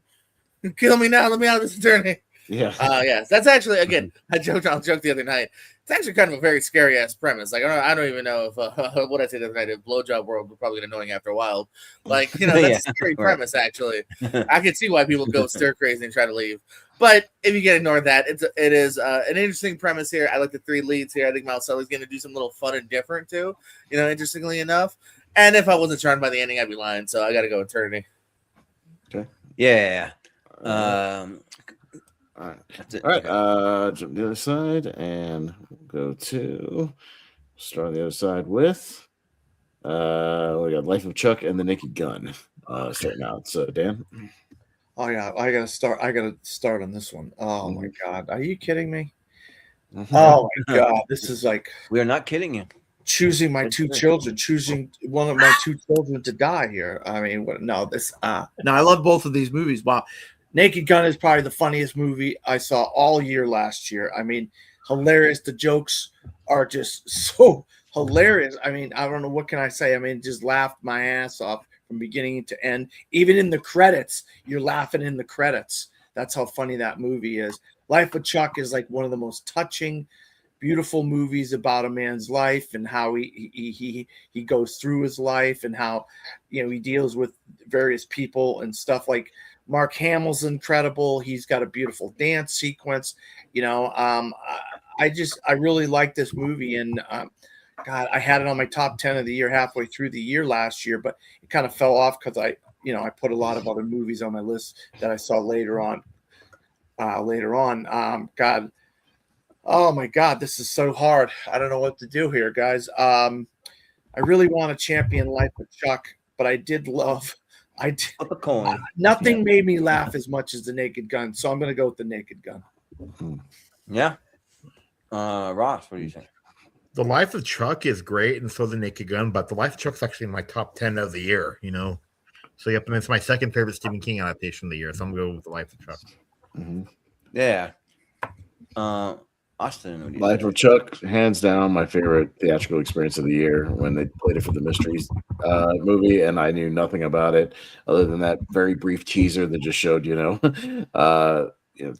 Kill me now. Let me out of this Eternity. Yeah. Yes. That's actually, again, I'll joke the other night. It's actually kind of a very scary ass premise. Like, I don't even know if what I said the other night, if Blowjob World would probably get annoying after a while. Like, you know, that's a scary premise, actually. I can see why people go stir crazy and try to leave. But if you can ignore that, it is an interesting premise here. I like the three leads here. I think Miles Teller's going to do something a little fun and different, too, you know, interestingly enough. And if I wasn't charmed by the ending, I'd be lying. So I got to go Eternity. Okay. Yeah. All right. Jump to the other side and go to start on the other side with we got Life of Chuck and The Naked Gun starting out. So Dan. Oh yeah, I gotta start on this one. Oh my god. Are you kidding me? Oh my god. This is like, we are not kidding you. Choosing my two children, choosing one of my two children to die here. I mean, no, I love both of these movies. Wow. Naked Gun is probably the funniest movie I saw all year last year. I mean, hilarious. The jokes are just so hilarious. I mean, I don't know, what can I say? I mean, just laughed my ass off from beginning to end. Even in the credits, you're laughing in the credits. That's how funny that movie is. Life of Chuck is like one of the most touching, beautiful movies about a man's life and how he goes through his life and how, you know, he deals with various people and stuff. Like Mark Hamill's incredible. He's got a beautiful dance sequence. You know, I really like this movie, and God, I had it on my top 10 of the year halfway through the year last year, but it kind of fell off because I put a lot of other movies on my list that I saw later on. God, oh my God, this is so hard. I don't know what to do here, guys. I really want to champion Life of Chuck. but I did love. I did. Flip a coin. Nothing made me laugh as much as The Naked Gun, so I'm going to go with The Naked Gun. Yeah. Ross, what do you think? The Life of Chuck is great, and so The Naked Gun, but The Life of Chuck's actually in my top 10 of the year, you know? So, yep, and it's my second favorite Stephen King adaptation of the year, so I'm going to go with The Life of Chuck. Mm-hmm. Yeah. Austin, Life of Chuck, hands down, my favorite theatrical experience of the year when they played it for the Mysteries movie, and I knew nothing about it other than that very brief teaser that just showed,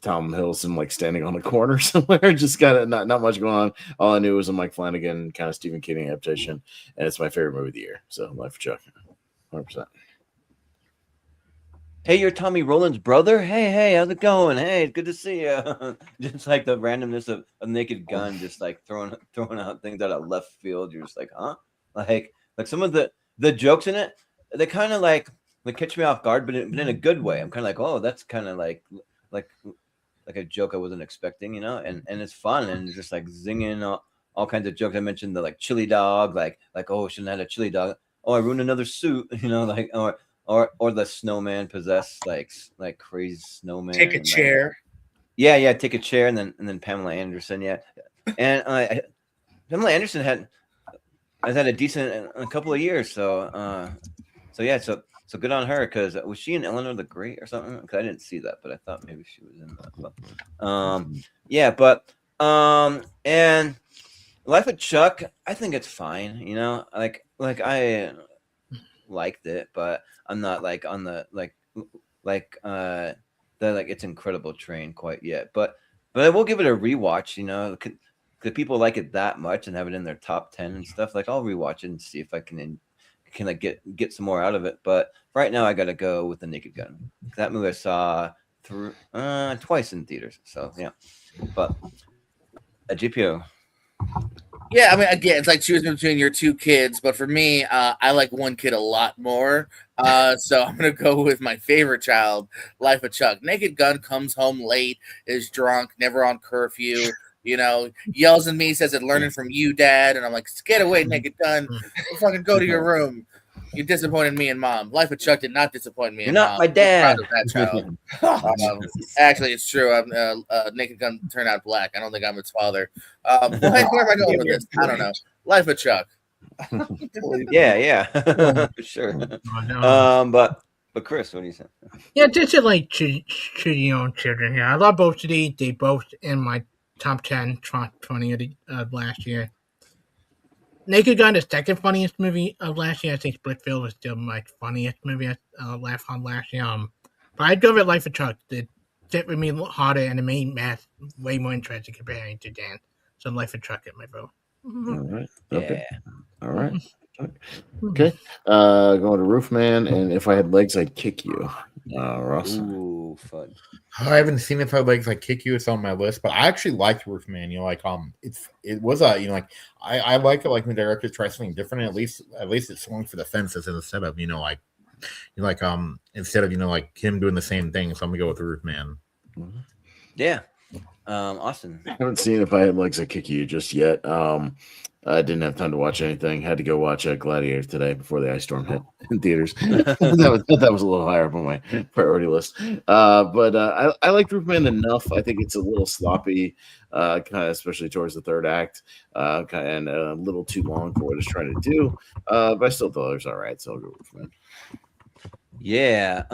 Tom Hiddleston like standing on a corner somewhere, just got not much going on. All I knew was a Mike Flanagan kind of Stephen King adaptation, and it's my favorite movie of the year. So Life of Chuck, 100%. Hey, you're Tommy Roland's brother? Hey, how's it going? Hey, it's good to see you. Just like the randomness of Naked Gun, just like throwing out things out of left field. You're just like, huh? Like some of the jokes in it, they kind of like catch me off guard, but in a good way. I'm kind of like, oh, that's kind of like a joke I wasn't expecting, and it's fun and just like zinging all kinds of jokes. I mentioned the like chili dog, like oh, shouldn't have had a chili dog. Oh, I ruined another suit, like or the snowman possessed like crazy snowman. Take a chair. Yeah, take a chair, and then Pamela Anderson, yeah, and Pamela Anderson has had a decent a couple of years, so good on her, because was she in Eleanor the Great or something? Because I didn't see that, but I thought maybe she was in that. And Life of Chuck, I think it's fine, like I liked it, but I'm not like on the the it's incredible train quite yet. But I will give it a rewatch. Could people like it that much and have it in their top 10 and stuff? Like I'll rewatch it and see if I can like get some more out of it. But right now I gotta go with The Naked Gun. That movie I saw twice in theaters. So yeah, but a GPO. Yeah, I mean, again, it's like choosing between your two kids, but for me, I like one kid a lot more. So I'm gonna go with my favorite child, Life of Chuck. Naked Gun comes home late, is drunk, never on curfew. Yells at me, says it learning from you, Dad, and I'm like, get away, Naked Gun, fucking go to your room. You disappointed me and Mom. Life of Chuck did not disappoint me. You're not Mom. my dad. I'm proud of that child. Actually, it's true. Naked Gun turned out black. I don't think I'm its father. Where am I going with this? I don't know. Life of Chuck. Yeah, for sure. But Chris, what do you say? Yeah, this is like treating your own children here. I love both of these. They both in my top 10, 20 of last year. Naked Gun, the second funniest movie of last year. I think Splitfield was still my funniest movie I laughed on last year. But I'd go with Life of Chuck. It fit with me harder, and it made math way more interesting comparing to Dan. So Life of Chuck at my vote. All right. Okay. Yeah. All right. Okay. Going to Roofman, and If I Had Legs, I'd Kick You. Ross. Ooh, fun. I haven't seen If I Had Legs, I'd Kick You. It's on my list, but I actually liked Roofman. It was I like it, like when the director tries something different. At least it's swung for the fences instead of instead of like him doing the same thing. So I'm gonna go with the Roofman. Yeah. Austin. I haven't seen If I Had Legs, I'd Kick You just yet. I didn't have time to watch anything. Had to go watch Gladiator today before the ice storm hit in theaters. that was a little higher up on my priority list. But I like Roofman enough. I think it's a little sloppy, kind of especially towards the third act, and a little too long for what it's trying to do. But I still thought it was all right, so I'll go Roofman. Yeah.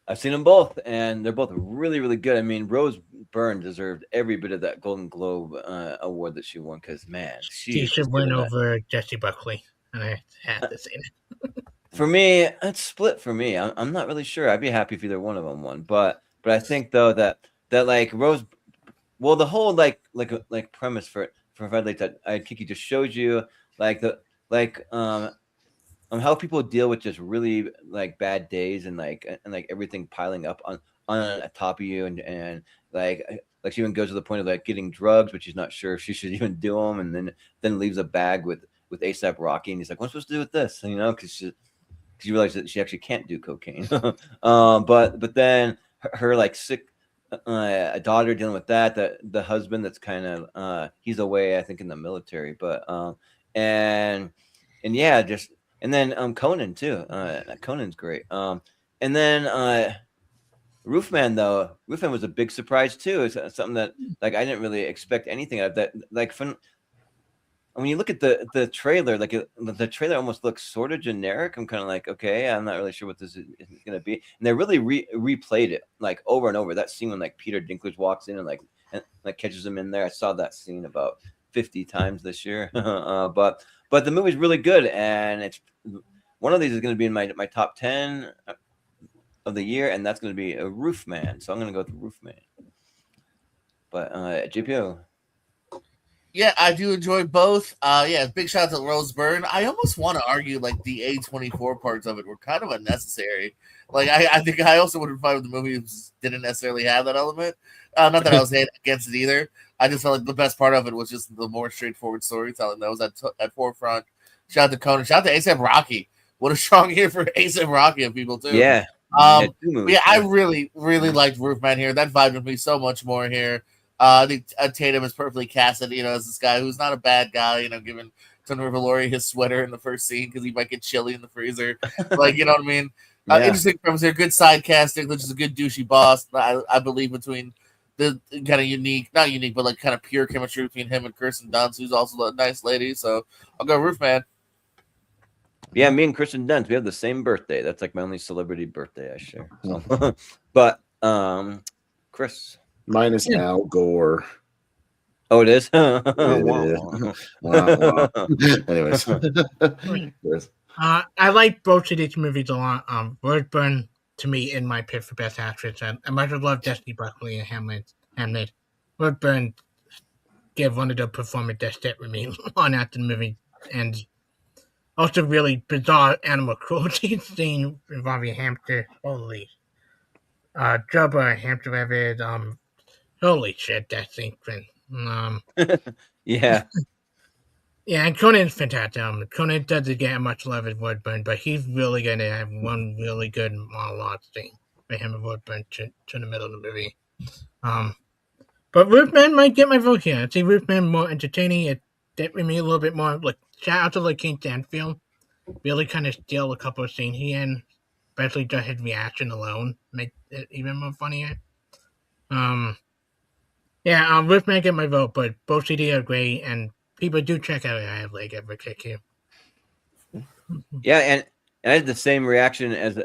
I've seen them both, and they're both really, really good. I mean, Rose Byrne deserved every bit of that Golden Globe award that she won, because, man, she should win over Jessie Buckley, and I had to say that. For me, it's split for me. I'm not really sure. I'd be happy if either one of them won, but I think though that like Rose, well, the whole like premise for If I'd Like that I'd Kick You just shows you how people deal with just really like bad days and everything piling up on top of you, and like she even goes to the point of like getting drugs, but she's not sure if she should even do them, and then leaves a bag with ASAP Rocky, and he's like, "What's supposed to do with this?" Because she realized that she actually can't do cocaine. but then her like sick a daughter dealing with that, the husband that's kind of he's away, I think, in the military, but and yeah, just And then Conan too. Conan's great. And then Roofman though. Roofman was a big surprise too. It's something that like I didn't really expect anything of that. Like when you look at the trailer, like the trailer almost looks sort of generic. I'm kind of like, okay, I'm not really sure what this is going to be. And they really replayed it like over and over. That scene when like Peter Dinklage walks in and catches him in there. I saw that scene about 50 times this year. But the movie's really good, and it's one of these is going to be in my top 10 of the year, and that's going to be a Roofman. So I'm going to go with Roofman. But JPO. Yeah, I do enjoy both. Yeah, big shout out to Rose Byrne. I almost want to argue like the A24 parts of it were kind of unnecessary. Like I think I also would have fine if the movie didn't necessarily have that element. Not that I was against it either. I just felt like the best part of it was just the more straightforward storytelling that was at forefront. Shout out to Conan. Shout out to A$AP Rocky. What a strong year for A$AP Rocky and people too. Yeah. I really, really liked Roofman here. That vibed with me so much more here. I think Tatum is perfectly casted, as this guy who's not a bad guy, giving Tony Valori his sweater in the first scene because he might get chilly in the freezer. Like, you know what I mean? Yeah. Interesting premise here. Good side casting, which is a good douchey boss, I believe, between the kind of not unique, but like kind of pure chemistry between him and Kirsten Dunst, who's also a nice lady. So I'll go Roofman. Yeah, me and Kirsten Dunst, we have the same birthday. That's like my only celebrity birthday I share. So. But Chris. Mine is Al Gore. Oh, it is? Wow. Anyways. Yes. I like both of these movies a lot. Rose Byrne, to me, in my pick for Best Actress. I might have loved Destiny Buckley in Hamlet. Rose Byrne gave one of the performers that stayed with me on after the movie. And also really bizarre animal cruelty scene involving hamster. Holy. Jubba, hamster rabbit, holy shit, that scene. Yeah. Yeah, and Conan's fantastic. Conan doesn't get much love as Woodburn, but he's really going to have one really good monologue scene for him and Woodburn to the middle of the movie. But Roofman might get my vote here. I see Roofman more entertaining. It did with me a little bit more. Like, shout out to Lakeith Stanfield. Really kind of steal a couple of scenes he in, especially just his reaction alone, make it even more funnier. Yeah, Roofman get my vote, but both CDs are great, and people do check out I Have Leg Ever Kick You. Yeah, and I had the same reaction as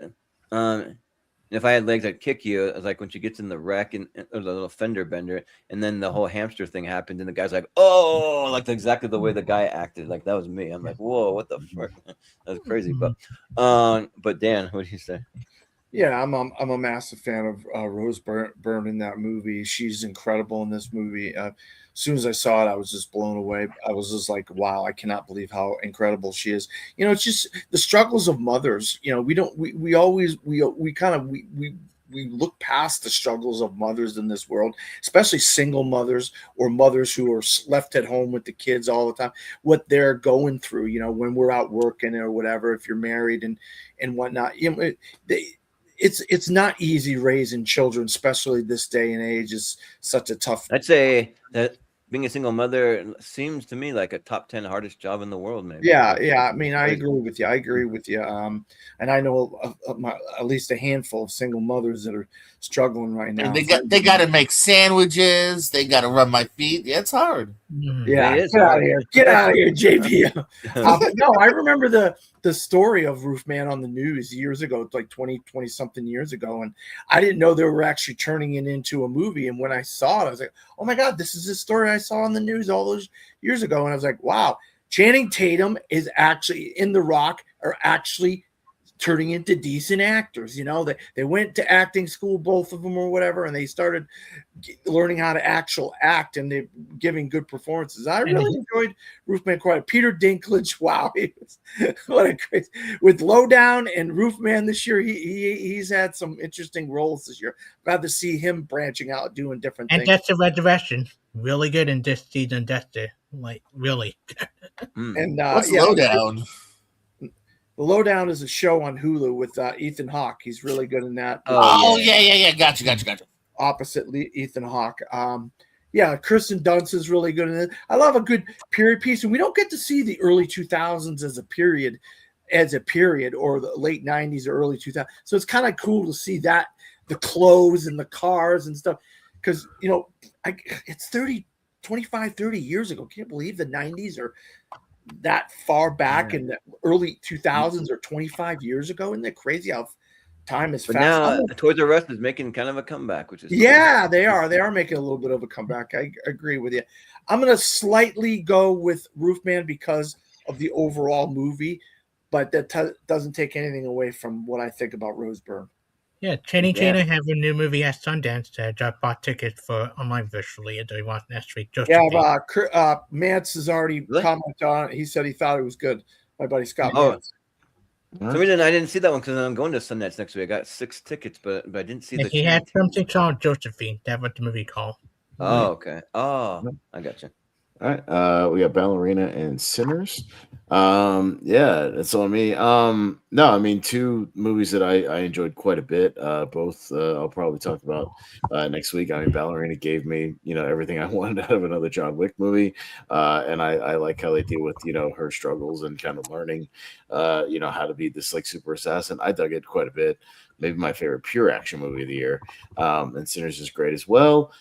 if I had legs, I'd kick you. It was like when she gets in the wreck and the little fender bender, and then the whole hamster thing happened, and the guy's like, "Oh!" Like exactly the way the guy acted. Like that was me. I'm like, "Whoa, what the fuck?" That was crazy. But Dan, what do you say? Yeah, I'm a massive fan of Rose Byrne in that movie. She's incredible in this movie. As soon as I saw it, I was just blown away. I was just like, wow, I cannot believe how incredible she is. It's just the struggles of mothers. We look past the struggles of mothers in this world, especially single mothers or mothers who are left at home with the kids all the time, what they're going through, when we're out working or whatever, if you're married and whatnot. It's not easy raising children, especially this day and age. Is such a tough. I'd say that being a single mother seems to me like a top 10 hardest job in the world, maybe. Yeah. I mean, I agree with you. And I know at least a handful of single mothers that are struggling right now. And they got to make sandwiches. They got to rub my feet. Yeah, it's hard. Yeah, get out of here, JP. No, I remember the story of Roofman on the news years ago, like 20 something years ago, and I didn't know they were actually turning it into a movie. And when I saw it, I was like, oh my god, this is the story I saw on the news all those years ago. And I was like, wow, Channing Tatum is actually in The Rock are actually turning into decent actors. They went to acting school, both of them or whatever, and they started learning how to act, and they're giving good performances. I really enjoyed Roofman quite. Peter Dinklage, wow, what a crazy with Lowdown and Roofman this year. He's had some interesting roles this year. Glad to see him branching out, doing different things. And that's a resurrection. Really good in this season, Dexter. Like really. And what's Lowdown? The Lowdown is a show on Hulu with Ethan Hawke. He's really good in that. Oh, yeah. Gotcha. Opposite Ethan Hawke. Kirsten Dunst is really good in it. I love a good period piece, and we don't get to see the early 2000s as a period as a period, or the late 90s or early 2000s. So it's kind of cool to see that, the clothes and the cars and stuff, because it's 30 years ago. Can't believe the 90s are that far back in the early 2000s, or 25 years ago. Isn't it crazy how time is fast? Now Toys R Us is making kind of a comeback, which is cool. They are making a little bit of a comeback. I agree with you. I'm gonna slightly go with Roofman because of the overall movie, but that doesn't take anything away from what I think about Rosebud. Yeah, Channing Tatum have a new movie at Sundance that I bought tickets for online virtually. Do you want next week? Mance has already commented on it. He said he thought it was good. My buddy Scott Mance. For some reason, I didn't see that one because I'm going to Sundance next week. I got 6 tickets, but I didn't see He had something called Josephine. That's what the movie called. Oh, okay. Oh, I got you. All right, we got Ballerina and Sinners. That's on me. No, I mean, 2 movies that I enjoyed quite a bit. Both I'll probably talk about next week. I mean, Ballerina gave me everything I wanted out of another John Wick movie, and I like how they deal with her struggles and kind of learning how to be this like super assassin. I dug it quite a bit. Maybe my favorite pure action movie of the year. And Sinners is great as well,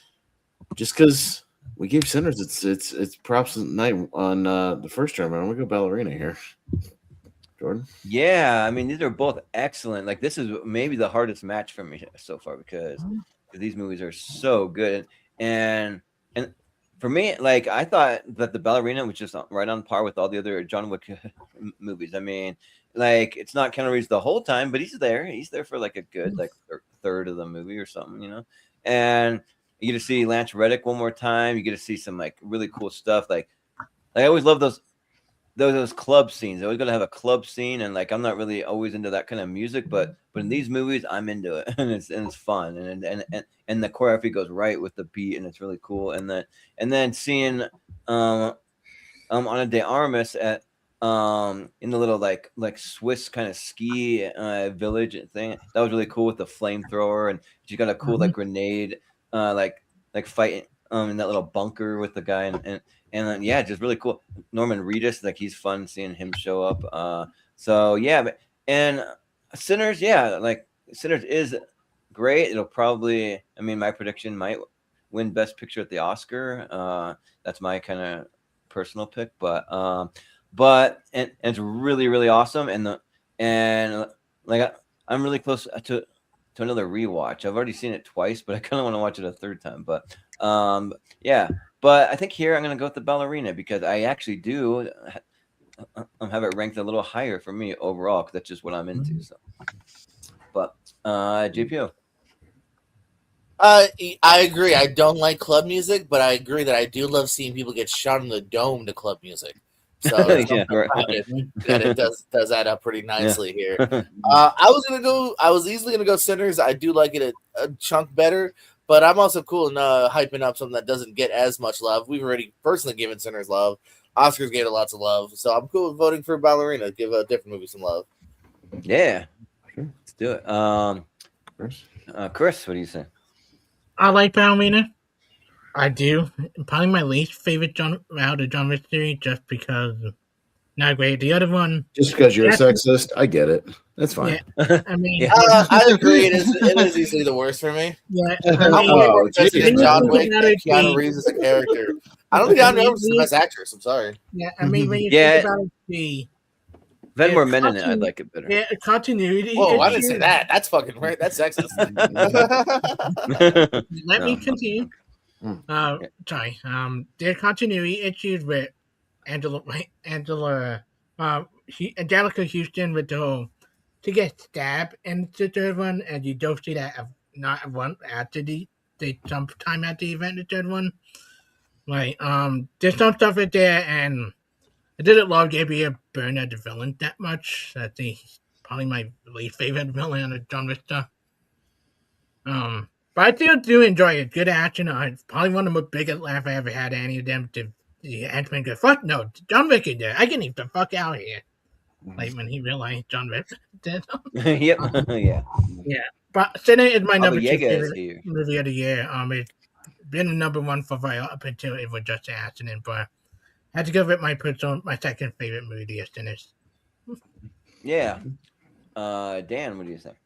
just because we gave Sinners it's props night on the first term. I'm gonna go Ballerina here. Jordan? Yeah, I mean, these are both excellent. Like, this is maybe the hardest match for me so far because these movies are so good. And for me, like, I thought that the Ballerina was just right on par with all the other John Wick movies. I mean, like, it's not Keanu Reeves the whole time, but he's there. He's there for like a good third of the movie or something, And you get to see Lance Reddick one more time. You get to see some like really cool stuff. Like I always love those club scenes. I always got to have a club scene, and like I'm not really always into that kind of music, but in these movies I'm into it, and it's fun, and the choreography goes right with the beat, and it's really cool. And then seeing Ana de Armas at in the little like Swiss kind of ski village thing, that was really cool with the flamethrower, and she got a cool like grenade like fighting in that little bunker with the guy, and then just really cool. Norman Reedus, like he's fun seeing him show up. And Sinners, like Sinners is great. It'll probably, I mean, my prediction might win Best Picture at the Oscar. That's my kind of personal pick, but it's really, really awesome. And I'm really close to another rewatch. I've already seen it twice, but I kind of want to watch it a third time. But but I think here I'm going to go with the Ballerina because I actually do have it ranked a little higher for me overall because that's just what I'm into. So, but JPO. I agree. I don't like club music, but I agree that I do love seeing people get shot in the dome to club music. So it does add up pretty nicely here. I was easily gonna go Sinners. I do like it a chunk better, but I'm also cool in hyping up something that doesn't get as much love. We've already personally given Sinners love. Oscars gave it lots of love, so I'm cool with voting for Ballerina. Give a different movie some love. Yeah, let's do it. Chris, what do you say? I like Ballerina. I do. Probably my least favorite out of John Wick series, just because not great. The other one, just because you're a sexist, I get it. That's fine. Yeah. I mean, I agree. It is easily the worst for me. Yeah, John Wick, Keanu Reeves is a character. I don't think Keanu Reeves is the best actress. I'm sorry. Yeah, I mean, when you think about the if had more men in it, I'd like it better. Yeah, continuity. Whoa, I didn't say that. That's fucking right. That's sexist. Let me continue. Sorry. There are continuity issues with Angelica Houston with the whole to get stabbed in the third one, and you don't see that not one after they sometime at the event the third one. Like there's some stuff in there, and I didn't love Gabriel Byrne as the villain that much. That's probably my least favorite villain of John Wick stuff. But I still do enjoy it. Good action. Probably one of the biggest laughs I ever had at any of them. The henchman goes, fuck no, John Wick is there. I can leave the fuck out of here. Like when he realized John Wick did. Yep. Yeah. Yeah. But Sinner is my number 2 favorite movie of the year. It's been the number 1 for a while up until it was just an accident. But I had to go with my second favorite movie of the year, Sinners. Yeah. Dan, what do you think?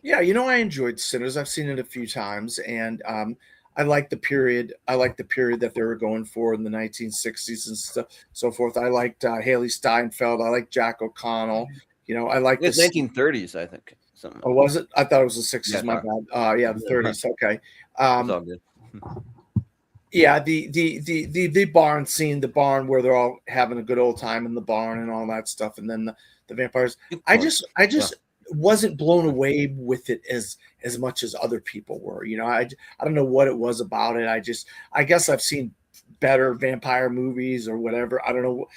Yeah, I enjoyed Sinners. I've seen it a few times, and I like the period. I like the period that they were going for in the 1960s and stuff, so forth. I liked Haley Steinfeld. I like Jack O'Connell. I like the 1930s. I think. Something. Oh, was it? I thought it was the 60s. My bad. Yeah, the 30s. Okay. It's all good. Yeah, the barn scene, the barn where they're all having a good old time in the barn and all that stuff, and then the vampires. I just wasn't blown away with it as much as other people were. I don't know what it was about it. I guess I've seen better vampire movies or whatever. I don't know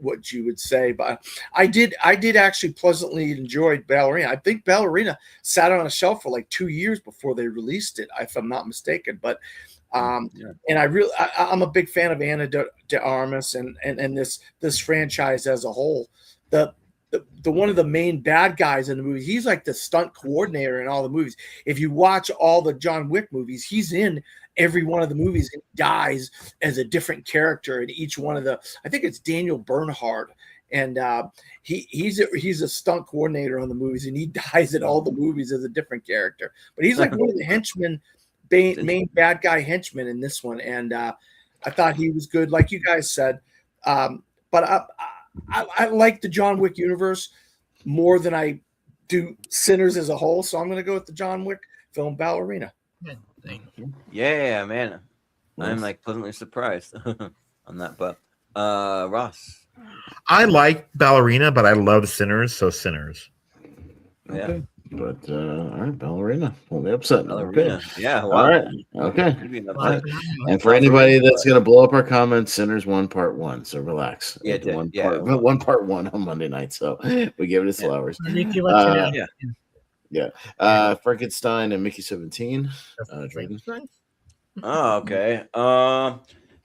what you would say, but I did actually pleasantly enjoy Ballerina. I think Ballerina sat on a shelf for like 2 years before they released it, if I'm not mistaken. But and I'm a big fan of Ana de Armas and this franchise as a whole. The one of the main bad guys in the movie, he's like the stunt coordinator in all the movies. If you watch all the John Wick movies, he's in every one of the movies and dies as a different character in each one of I think it's Daniel Bernhardt, and he's a stunt coordinator on the movies, and he dies in all the movies as a different character. But he's like one of the henchmen, main bad guy henchmen in this one, and I thought he was good, like you guys said. But I like the John Wick universe more than I do Sinners as a whole, so I'm going to go with the John Wick film Ballerina. Yeah, man, I'm like pleasantly surprised on that. But Ross, I like Ballerina, but I love Sinners, so Sinners. Yeah. Okay. But all right, Ballerina. Well, the upset. Ballerina. Okay. Yeah. Wow. All right. Okay. All right. And for anybody that's gonna blow up our comments, Sinners 1 Part 1. So relax. Yeah. One part 1 on Monday night. So we give it its flowers. Frankenstein and Mickey 17. Drayden. Oh, okay.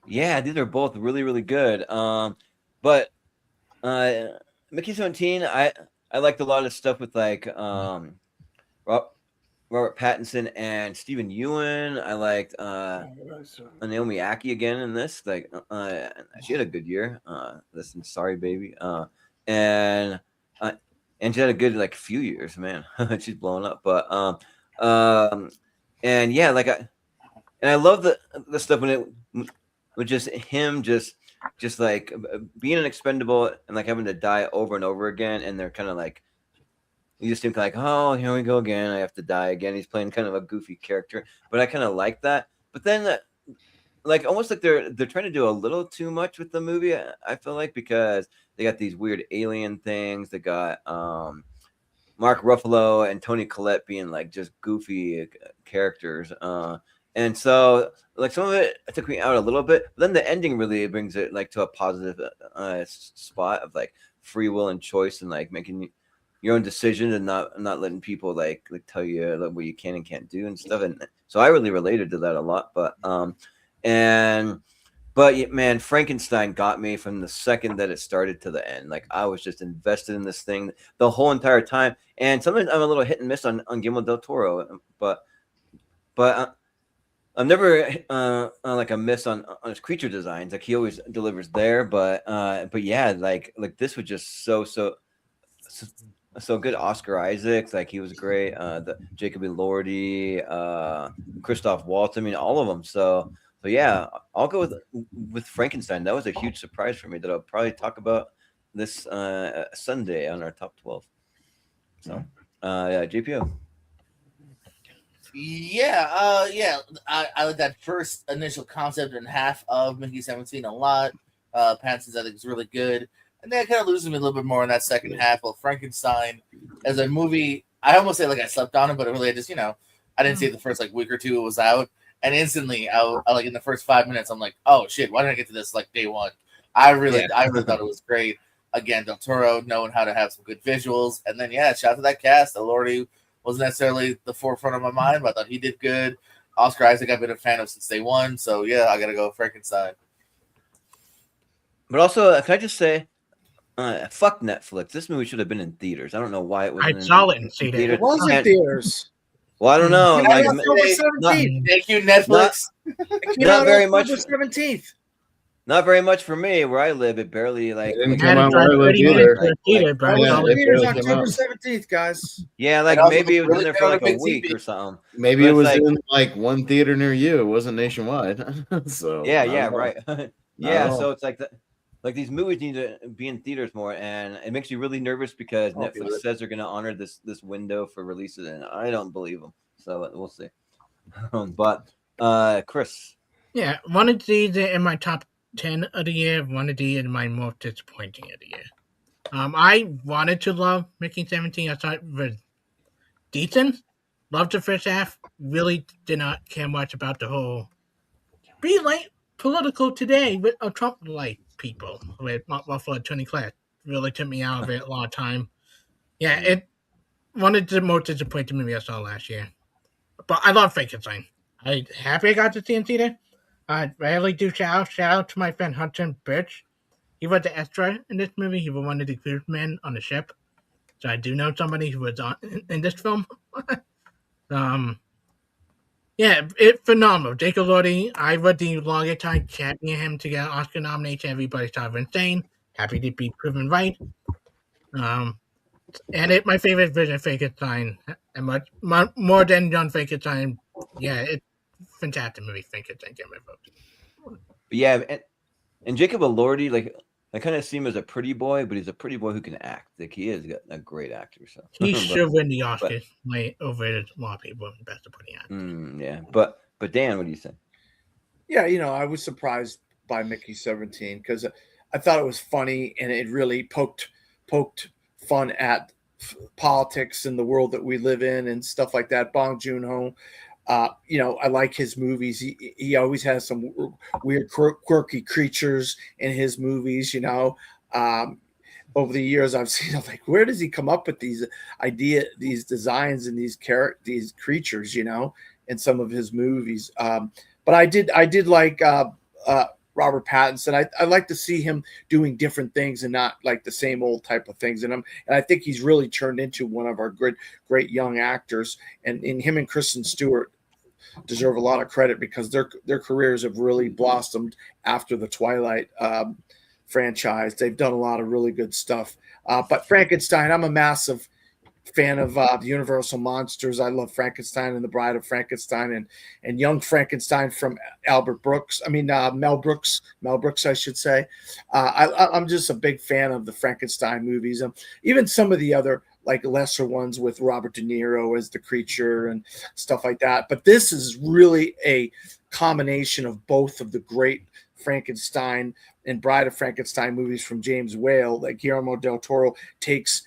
Yeah, these are both really, really good. But Mickey 17, I liked a lot of stuff with like Robert Pattinson and Stephen Ewan. I liked Naomi Ackie again in this. Like she had a good year. Listen, sorry, baby. And she had a good like few years, man. She's blowing up. But and yeah, like I love the stuff when it was just him just like being an expendable and like having to die over and over again, and they're kind of like, you just think like, oh, here we go again, I have to die again. He's playing kind of a goofy character, but I kind of like that. But then like almost like they're trying to do a little too much with the movie, I feel like, because they got these weird alien things. They got Mark Ruffalo and Toni Collette being like just goofy characters, and so like some of it took me out a little bit. But then the ending really brings it like to a positive spot of like free will and choice, and like making your own decision and not letting people like tell you like, what you can and can't do and stuff. And so I really related to that a lot. But man, Frankenstein got me from the second that it started to the end. Like I was just invested in this thing the whole entire time. And sometimes I'm a little hit and miss on Guillermo del Toro, but I'm never like a miss on his creature designs. Like he always delivers there. But yeah, like this was just so good. Oscar Isaac, like he was great. The Jacob Elordi, Christoph Waltz. I mean, all of them. So yeah, I'll go with Frankenstein. That was a huge surprise for me that I'll probably talk about this Sunday on our top 12. So JPO. Yeah, I like that first initial concept and half of Mickey 17 a lot. Pattinson's I think is really good, and then it kind of loses me a little bit more in that second half. Well, Frankenstein as a movie, I almost say like I slept on it, but it really just I didn't see it the first like week or two it was out, and instantly I like in the first 5 minutes I'm like, oh shit, why didn't I get to this like day one? I really thought it was great. Again, Del Toro knowing how to have some good visuals, and then shout out to that cast. Elordi wasn't necessarily the forefront of my mind, but I thought he did good. Oscar Isaac, I've been a fan of since day one, so yeah, I gotta go with Frankenstein. But also, can I just say, fuck Netflix. This movie should have been in theaters. I don't know why it wasn't. I saw it in theaters. It was in theaters. Well, I don't know. Thank you, Netflix. Not very much. 17th. Not very much for me where I live. It barely like. It didn't come out where I live either. Theaters October 17th, guys. Yeah, like maybe it was in there for like a week or something. Maybe it was in like one theater near you. It wasn't nationwide. So yeah, right. Yeah, so it's like like these movies need to be in theaters more, and it makes you really nervous because Netflix says they're going to honor this window for releases, and I don't believe them. So we'll see. But Chris, yeah, one of these in my top 10 of the year, one of these in my most disappointing of the year. I wanted to love Mickey 17. I thought it was decent. Loved the first half. Really did not care much about the whole be like political today with a Trump like people with Buffalo Tony Class. Really took me out of it a lot of time. Yeah, it one of the most disappointing movies I saw last year. But I love Frankenstein. I'm happy I got to see in theater. I rarely do shout out to my friend Hudson Birch. He was the extra in this movie. He was one of the crewmen on the ship. So I do know somebody who was in this film. Yeah, it's phenomenal. Jacob Elordi, I was the longest time championing him to get an Oscar nomination. Everybody thought it was insane. Happy to be proven right. And it's my favorite version of Frankenstein. And much more than John Frankenstein. Yeah, it's a fantastic movie, Frankenstein. Get my vote. Yeah, and Jacob Elordi, like I kind of see him as a pretty boy, but he's a pretty boy who can act. Like he is a great actor. So he should win the Oscar. Over a lot of people, best supporting actor. Yeah, but Dan, what do you think? Yeah, I was surprised by Mickey 17 because I thought it was funny and it really poked fun at politics and the world that we live in and stuff like that. Bong Joon-ho. I like his movies. He always has some weird, quirky creatures in his movies. Over the years, I've seen like, where does he come up with these these designs, and these creatures? In some of his movies. But I did like Robert Pattinson. I like to see him doing different things and not like the same old type of things. And I think he's really turned into one of our great young actors. And in him and Kristen Stewart deserve a lot of credit because their careers have really blossomed after the Twilight franchise. They've done a lot of really good stuff. But Frankenstein, I'm a massive fan of the Universal Monsters. I love Frankenstein and the Bride of Frankenstein and Young Frankenstein from Mel Brooks, I should say. I'm just a big fan of the Frankenstein movies. Even some of the other like lesser ones with Robert De Niro as the creature and stuff like that. But this is really a combination of both of the great Frankenstein and Bride of Frankenstein movies from James Whale. Like Guillermo del Toro takes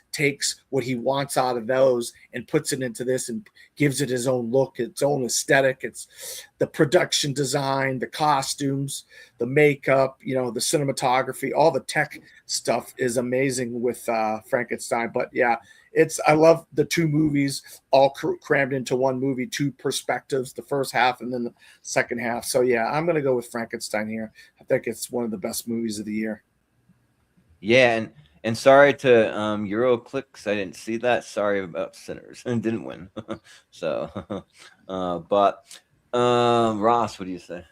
what he wants out of those and puts it into this and gives it his own look, its own aesthetic. It's the production design, the costumes, the makeup, the cinematography, all the tech stuff is amazing with Frankenstein. But yeah, I love the two movies all crammed into one movie, two perspectives, the first half and then the second half. So yeah, I'm going to go with Frankenstein here. I think it's one of the best movies of the year. Yeah. And sorry to Euroclicks, I didn't see that. Sorry about Sinners and didn't win. So, but Ross, what do you say?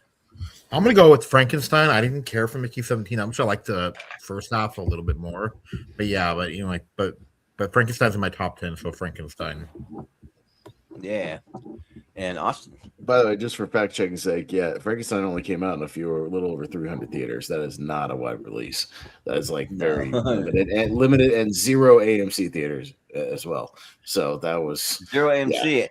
I'm gonna go with Frankenstein. I didn't care for Mickey 17. I'm sure I like the first half a little bit more, but Frankenstein's in my top 10, so Frankenstein. Yeah. And Austin. By the way, just for fact checking sake, yeah, Frankenstein only came out in a little over 300 theaters. That is not a wide release. That is like very limited and zero AMC theaters as well. So that was 0 AMC.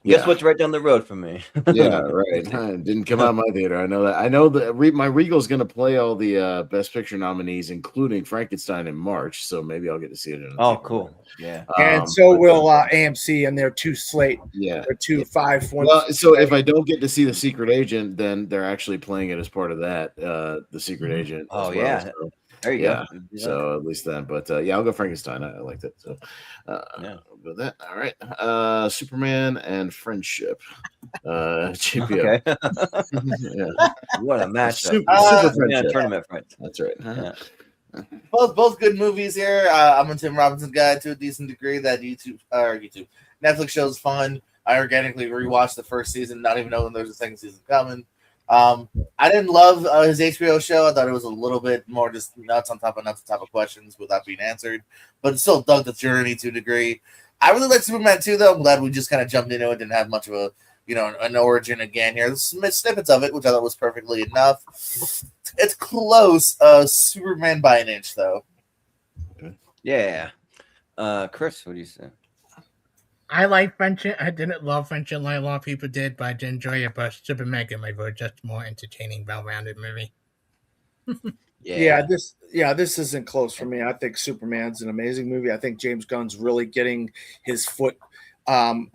Yeah. Guess what's right down the road from me? Yeah, right. Didn't come out of my theater. I know that. I know that my Regal's going to play all the Best Picture nominees, including Frankenstein in March. So maybe I'll get to see it. Cool. Yeah. And so will AMC and their two slate. Yeah. Their 2-5-1. Well, so if I don't get to see The Secret Agent, then they're actually playing it as part of that. The Secret Agent. Oh, yeah. So. There you go. So at least then, but I'll go Frankenstein. I liked it. So with that, all right. Superman and Friendship. GPO. Okay. What a matchup. Super Friendship. Tournament friends. That's right. Yeah. Both good movies here. I'm a Tim Robinson guy to a decent degree. That YouTube Netflix show's fun. I organically rewatched the first season, not even knowing there's a second season coming. I didn't love his HBO show. I thought it was a little bit more just nuts on top of questions without being answered, but it still dug the journey to a degree. I really like Superman 2, though. I'm glad we just kind of jumped into it. Didn't have much of a, an origin again here. There's snippets of it, which I thought was perfectly enough. It's close. Superman by an inch, though. Yeah. Chris, what do you say? I like Friendship. I didn't love Friendship like a lot of people did, but I did enjoy it. But Superman got my vote. Just more entertaining, well-rounded movie. This isn't close for me. I think Superman's an amazing movie. I think James Gunn's really getting his foot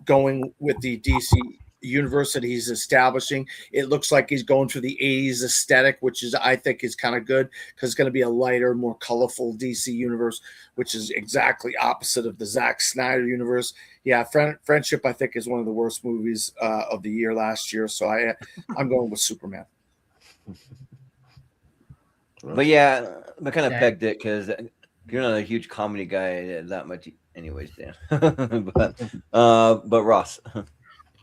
going with the DC universe that he's establishing. It looks like he's going for the 80s aesthetic, which I think is kind of good because it's going to be a lighter, more colorful DC universe, which is exactly opposite of the Zack Snyder universe. Yeah, Friendship, I think, is one of the worst movies of the year last year. So I'm going with Superman. But yeah, I kind of pegged it because you're not a huge comedy guy that much, anyways, Dan. but Ross,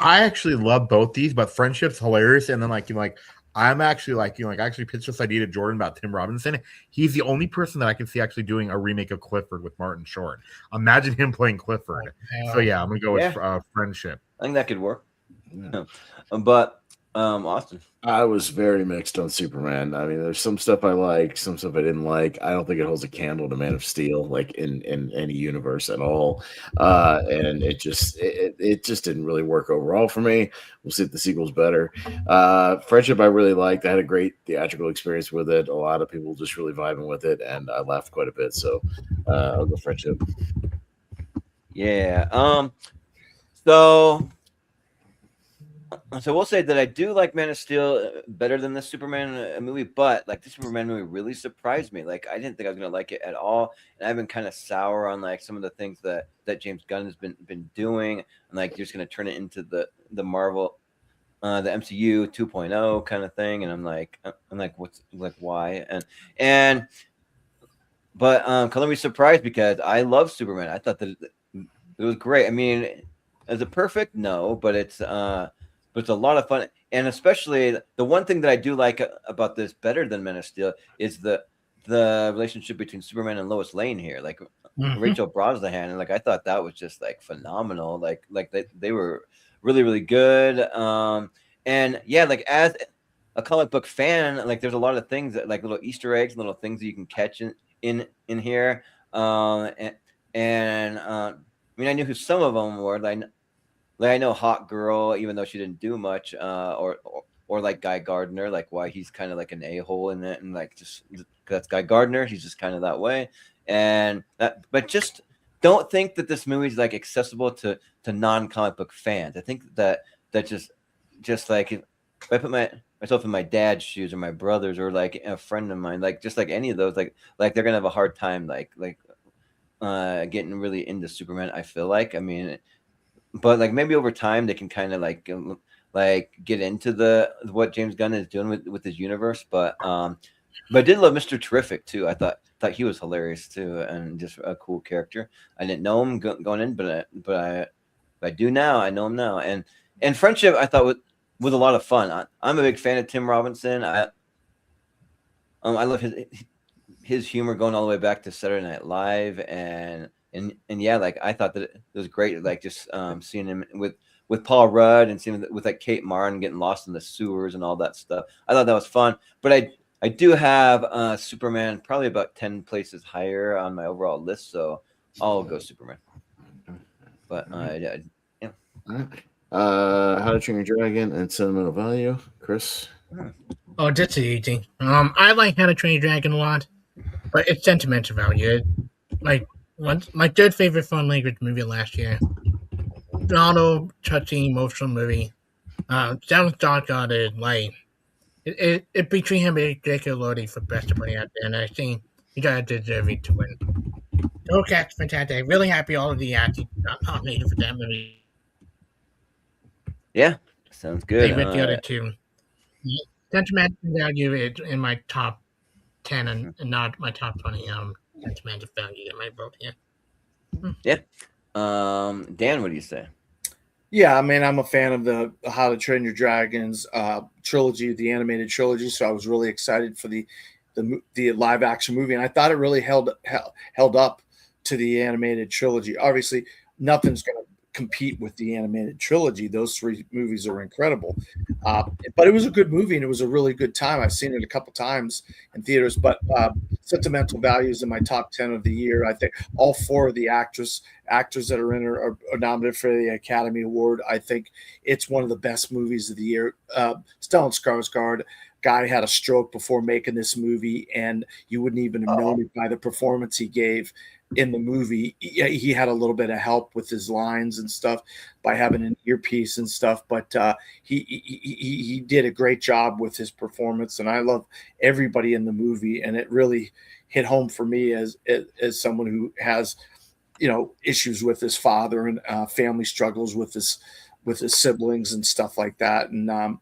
I actually love both these, but Friendship's hilarious. And then I'm actually I actually pitched this idea to Jordan about Tim Robinson. He's the only person that I can see actually doing a remake of Clifford with Martin Short. Imagine him playing Clifford. So yeah, I'm gonna go with Friendship. I think that could work. Yeah. But Austin, I was very mixed on Superman. I mean, there's some stuff I like, some stuff I didn't like. I don't think it holds a candle to Man of Steel, like in any universe at all. And it just didn't really work overall for me. We'll see if the sequel's better. Friendship I really liked. I had a great theatrical experience with it. A lot of people just really vibing with it, and I laughed quite a bit. So I'll go Friendship. Yeah. So we'll say that I do like Man of Steel better than the Superman movie, but like the Superman movie really surprised me. Like I didn't think I was gonna like it at all, and I've been kind of sour on like some of the things that James Gunn has been doing, and like you're just gonna turn it into the Marvel, the MCU 2.0 kind of thing, and I'm like what's like why but color me surprised because I love Superman. I thought that it was great. I mean, is it perfect? No, but it's a lot of fun, and especially the one thing that I do like about this better than Man of Steel is the relationship between Superman and Lois Lane here, like Rachel Brosnahan, and like I thought that was just like phenomenal. Like they were really really good, and yeah, like as a comic book fan, like there's a lot of things that like little Easter eggs, little things that you can catch in here, I mean I knew who some of them were. Like I know Hot Girl, even though she didn't do much, or like Guy Gardner, like why he's kind of like an a-hole in it, and like just that's Guy Gardner, he's just kind of that way, but just don't think that this movie is like accessible to non-comic book fans. I think that just like if I put myself in my dad's shoes or my brother's or like a friend of mine, like just like any of those, like they're gonna have a hard time like getting really into Superman. I feel like, I mean. But like maybe over time they can kind of like get into what James Gunn is doing with his universe. But I did love Mr. Terrific too. I thought he was hilarious too, and just a cool character. I didn't know him going in, but I do now. I know him now. And Friendship I thought was a lot of fun. I'm a big fan of Tim Robinson. I love his humor going all the way back to Saturday Night Live and yeah, like I thought that it was great, like just seeing him with Paul Rudd and seeing him with like Kate Martin getting lost in the sewers and all that stuff. I thought that was fun, but I do have Superman probably about 10 places higher on my overall list, so I'll go Superman. But yeah. How to Train Your Dragon and Sentimental Value, Chris. Oh, that's easy. I like How to Train Your Dragon a lot, but it's sentimental value. My third favorite foreign language movie last year. Phenomenal, touching, emotional movie. Sounds dark on it. Like it between him and J.K. Lodi for best supporting actor, and I think he got deserving to win. The cast fantastic. Really happy all of the actors got nominated for that movie. Yeah, sounds good. With the other two. Sentimental value is in my top 10 and not my top 20. Sentimental value in my vote here. Yeah. Dan, what do you say? Yeah, I mean, I'm a fan of the How to Train Your Dragons trilogy, the animated trilogy. So I was really excited for the live action movie, and I thought it really held up to the animated trilogy. Obviously, nothing's going to compete with the animated trilogy. Those three movies are incredible, but it was a good movie and it was a really good time. I've seen it a couple times in theaters, but Sentimental Value is in my top 10 of the year. I think all four of the actors that are in are nominated for the Academy Award. I think it's one of the best movies of the year. Stellan Skarsgård guy had a stroke before making this movie, and you wouldn't even have known it by the performance he gave in the movie. He had a little bit of help with his lines and stuff by having an earpiece and stuff, but he did a great job with his performance, and I love everybody in the movie, and it really hit home for me as someone who has, issues with his father and family struggles with his siblings and stuff like that. And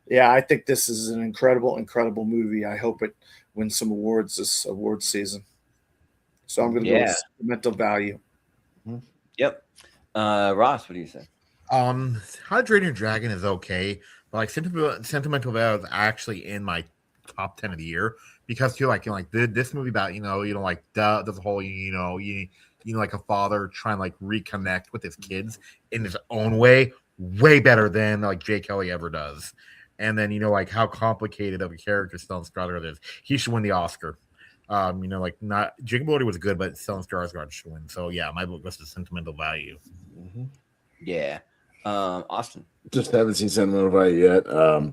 yeah, I think this is an incredible movie. I hope it wins some awards this award season. So I'm going to go with Sentimental Value. Yep. Ross, what do you say? How to Train Your Dragon is okay, but like Sentimental Value is actually in my top 10 of the year because too, like this movie about like the whole like a father trying to like reconnect with his kids in his own way better than like Jay Kelly ever does. And then like how complicated of a character Stellan Skarsgård is. He should win the Oscar. Like not Jacob Elordi was good, but Stellan Skarsgård should win. So yeah, my book list is Sentimental Value. Mm-hmm. Yeah. Austin. Just haven't seen Sentimental Value yet.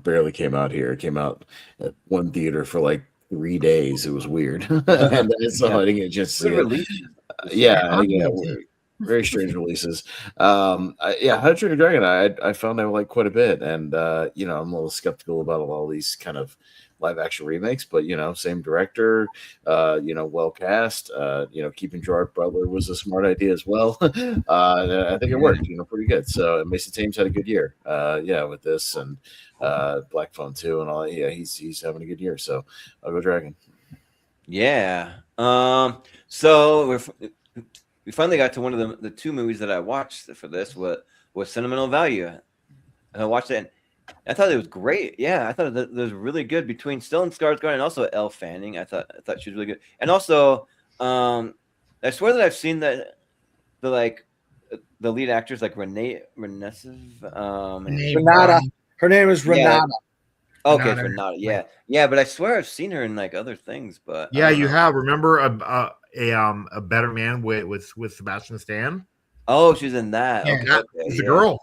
Barely came out here. It came out at one theater for like 3 days. It was weird. And so I didn't get a chance to see it. Yeah. Very strange releases. How to Train Your Dragon, I found I like quite a bit, and I'm a little skeptical about all these kind of live action remakes, but same director, well cast. Keeping Gerard Butler was a smart idea as well. I think it worked, pretty good. So Mason Thames had a good year, with this and Black Phone 2 and all. Yeah, he's having a good year. So I'll go Dragon. Yeah. So we finally got to one of the two movies that I watched for this was Sentimental Value. And I watched it, and I thought it was great. Yeah, I thought it was really good between Stellan Skarsgård and also Elle Fanning. I thought she was really good. And also, I swear that I've seen the lead actors like Renata. Her name is Renata. Okay, it's Renata. Yeah, but I swear I've seen her in like other things. But yeah, you have. Remember a Better Man with Sebastian Stan? Oh, she's in that. Yeah, she's a girl.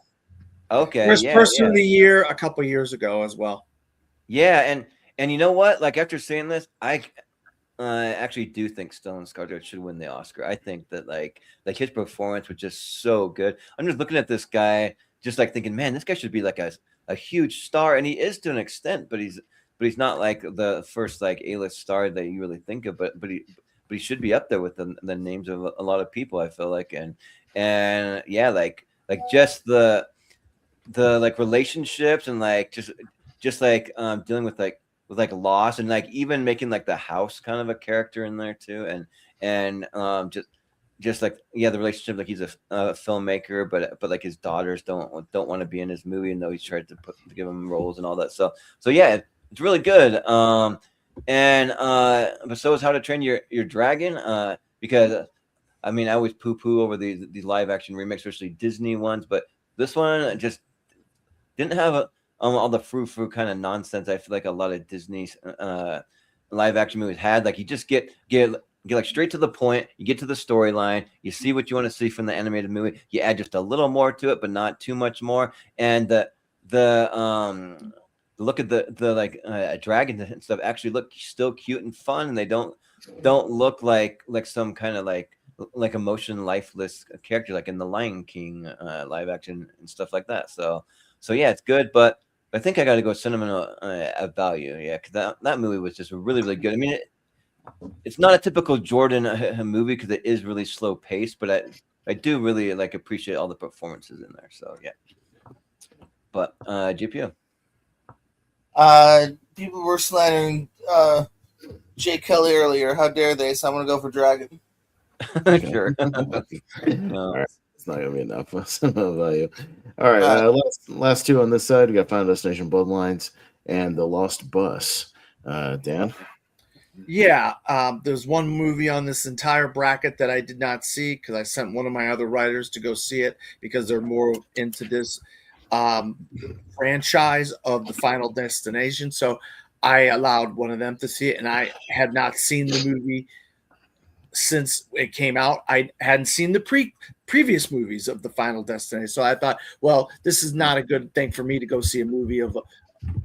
Okay. First person of the year a couple years ago as well. Yeah, and you know what? Like after saying this, I actually do think Stellan Skarsgård should win the Oscar. I think that like his performance was just so good. I'm just looking at this guy, just like thinking, man, this guy should be like a huge star, and he is to an extent, but he's not like the first like A-list star that you really think of. But he should be up there with the names of a lot of people, I feel like, and yeah, like just the like relationships and like just like dealing with loss and like even making like the house kind of a character in there too, and just like the relationship, like he's a filmmaker, but like his daughters don't want to be in his movie, and though he's tried to give them roles and all that. So yeah, it's really good. But so is How to Train Your Dragon, because I mean I always poo over these live action remakes, especially Disney ones, but this one just didn't have all the frou kind of nonsense I feel like a lot of Disney's live action movies had. Like you just get like straight to the point, you get to the storyline, you see what you want to see from the animated movie, you add just a little more to it, but not too much more. And the look at the like dragons and stuff actually look still cute and fun, and they don't look like some kind of like emotion lifeless character like in the Lion King live action and stuff like that. So yeah, it's good, but I think I got to go Sentimental Value. Yeah, because that movie was just really, really good. I mean, it's not a typical Jordan movie because it is really slow paced, but I do really like appreciate all the performances in there. So yeah. But GPO. People were slandering Jay Kelly earlier. How dare they? So I'm gonna go for Dragon. Sure. It's not gonna be enough value. All right, last two on this side. We got Final Destination: Bloodlines and The Lost Bus. Dan. Yeah, there's one movie on this entire bracket that I did not see because I sent one of my other writers to go see it because they're more into this franchise of the Final Destination. So I allowed one of them to see it, and I had not seen the movie since it came out. I hadn't seen the previous movies of the Final Destination. So I thought, well, this is not a good thing for me to go see a movie of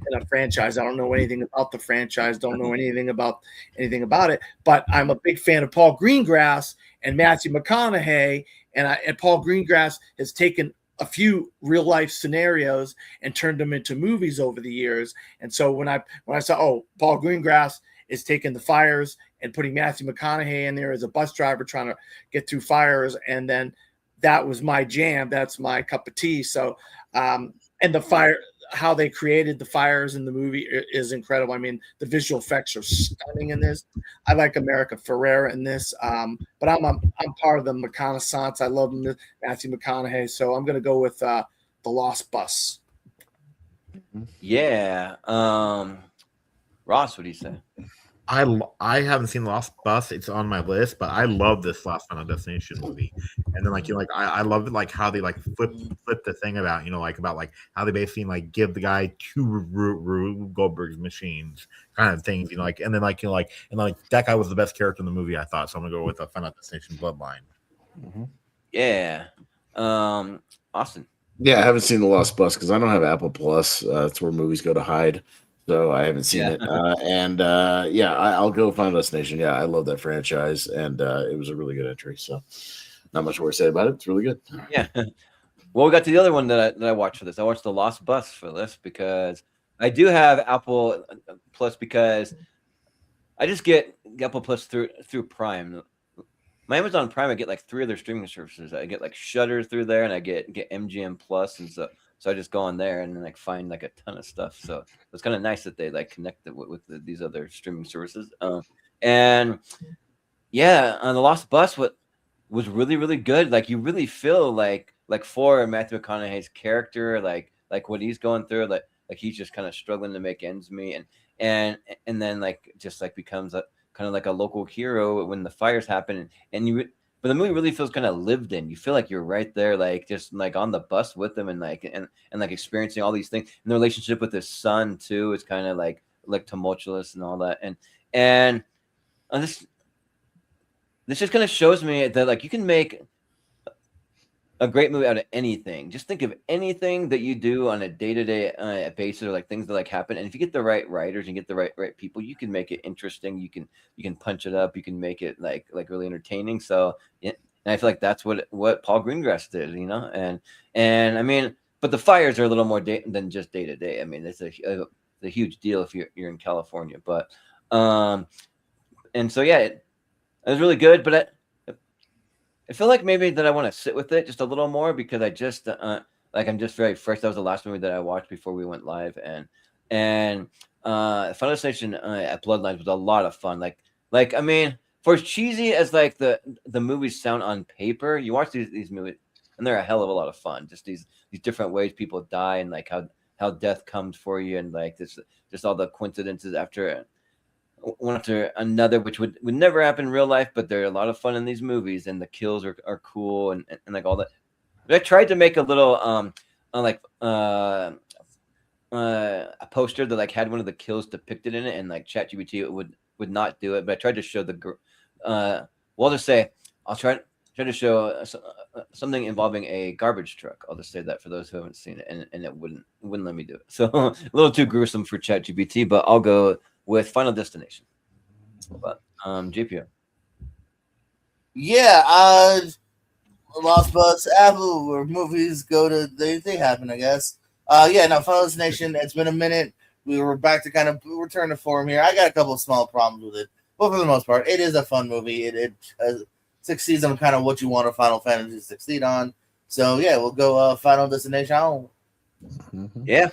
in a franchise. I don't know anything about the franchise, don't know anything about it, but I'm a big fan of Paul Greengrass and Matthew McConaughey, and Paul Greengrass has taken a few real life scenarios and turned them into movies over the years. And so when I saw, Paul Greengrass is taking the fires and putting Matthew McConaughey in there as a bus driver trying to get through fires, and then that was my jam. That's my cup of tea. So and the fire, how they created the fires in the movie is incredible. I mean, the visual effects are stunning in this. I like America Ferrera in this, but I'm part of the McConaissance. I love Matthew McConaughey, so I'm going to go with The Lost Bus. Yeah. Ross, what do you say? I haven't seen Lost Bus. It's on my list, but I love this last Final Destination movie. And then I love it, like how they flip the thing about about how they basically give the guy two Rube Goldberg's machines kind of things, and then that guy was the best character in the movie, I thought. So I'm gonna go with the Final Destination Bloodline. Mm-hmm. Yeah. Austin. Yeah, I haven't seen The Lost Bus because I don't have Apple Plus. That's where movies go to hide. So I haven't seen it. I'll go Final Destination. Yeah, I love that franchise, and it was a really good entry. So not much more to say about it. It's really good. Yeah. Well, we got to the other one that I watched for this. I watched The Lost Bus for this because I do have Apple Plus because I just get Apple Plus through Prime. My Amazon Prime, I get 3 other streaming services. I get Shudder through there, and I get MGM Plus, and so I just go on there and then find a ton of stuff. So it's kind of nice that they connect it with these other streaming services. And yeah, on The Lost Bus, what was really, really good. You really feel like for Matthew McConaughey's character, like what he's going through, like he's just kind of struggling to make ends meet, and then just becomes kind of a local hero when the fires happen, but the movie really feels kind of lived in. You feel like you're right there, just on the bus with him, and experiencing all these things. And the relationship with his son too is kind of like tumultuous and all that. And this just kind of shows me that you can make a great movie out of anything. Just think of anything that you do on a day-to-day basis, or things that happen. And if you get the right writers and get the right people, you can make it interesting. You can punch it up. You can make it really entertaining. So yeah, and I feel like that's what Paul Greengrass did, and I mean, but the fires are a little more than just day-to-day. I mean, it's a huge deal if you're in California, but and so yeah, it was really good, but I feel like maybe that I want to sit with it just a little more because I just I'm just very fresh. That was the last movie that I watched before we went live, and Final Destination at Bloodlines was a lot of fun. I mean, for as cheesy as the movies sound on paper, you watch these movies and they're a hell of a lot of fun. Just these different ways people die, and how death comes for you, and this just all the coincidences after one after another, which would never happen in real life, but they're a lot of fun in these movies, and the kills are cool and all that. But I tried to make a little a poster that had one of the kills depicted in it, and ChatGPT would not do it. But I tried to show I'll just say I'll try to show something involving a garbage truck. I'll just say that for those who haven't seen it, and it wouldn't let me do it. So a little too gruesome for ChatGPT, but I'll go with Final Destination. But JPO. Yeah, Lost Bus, Apple, where movies go to they happen, I guess. Final Destination, it's been a minute. We were back to kind of return to form here. I got a couple of small problems with it, but for the most part, it is a fun movie. It succeeds on kind of what you want a Final Fantasy to succeed on. So yeah, we'll go Final Destination. Yeah,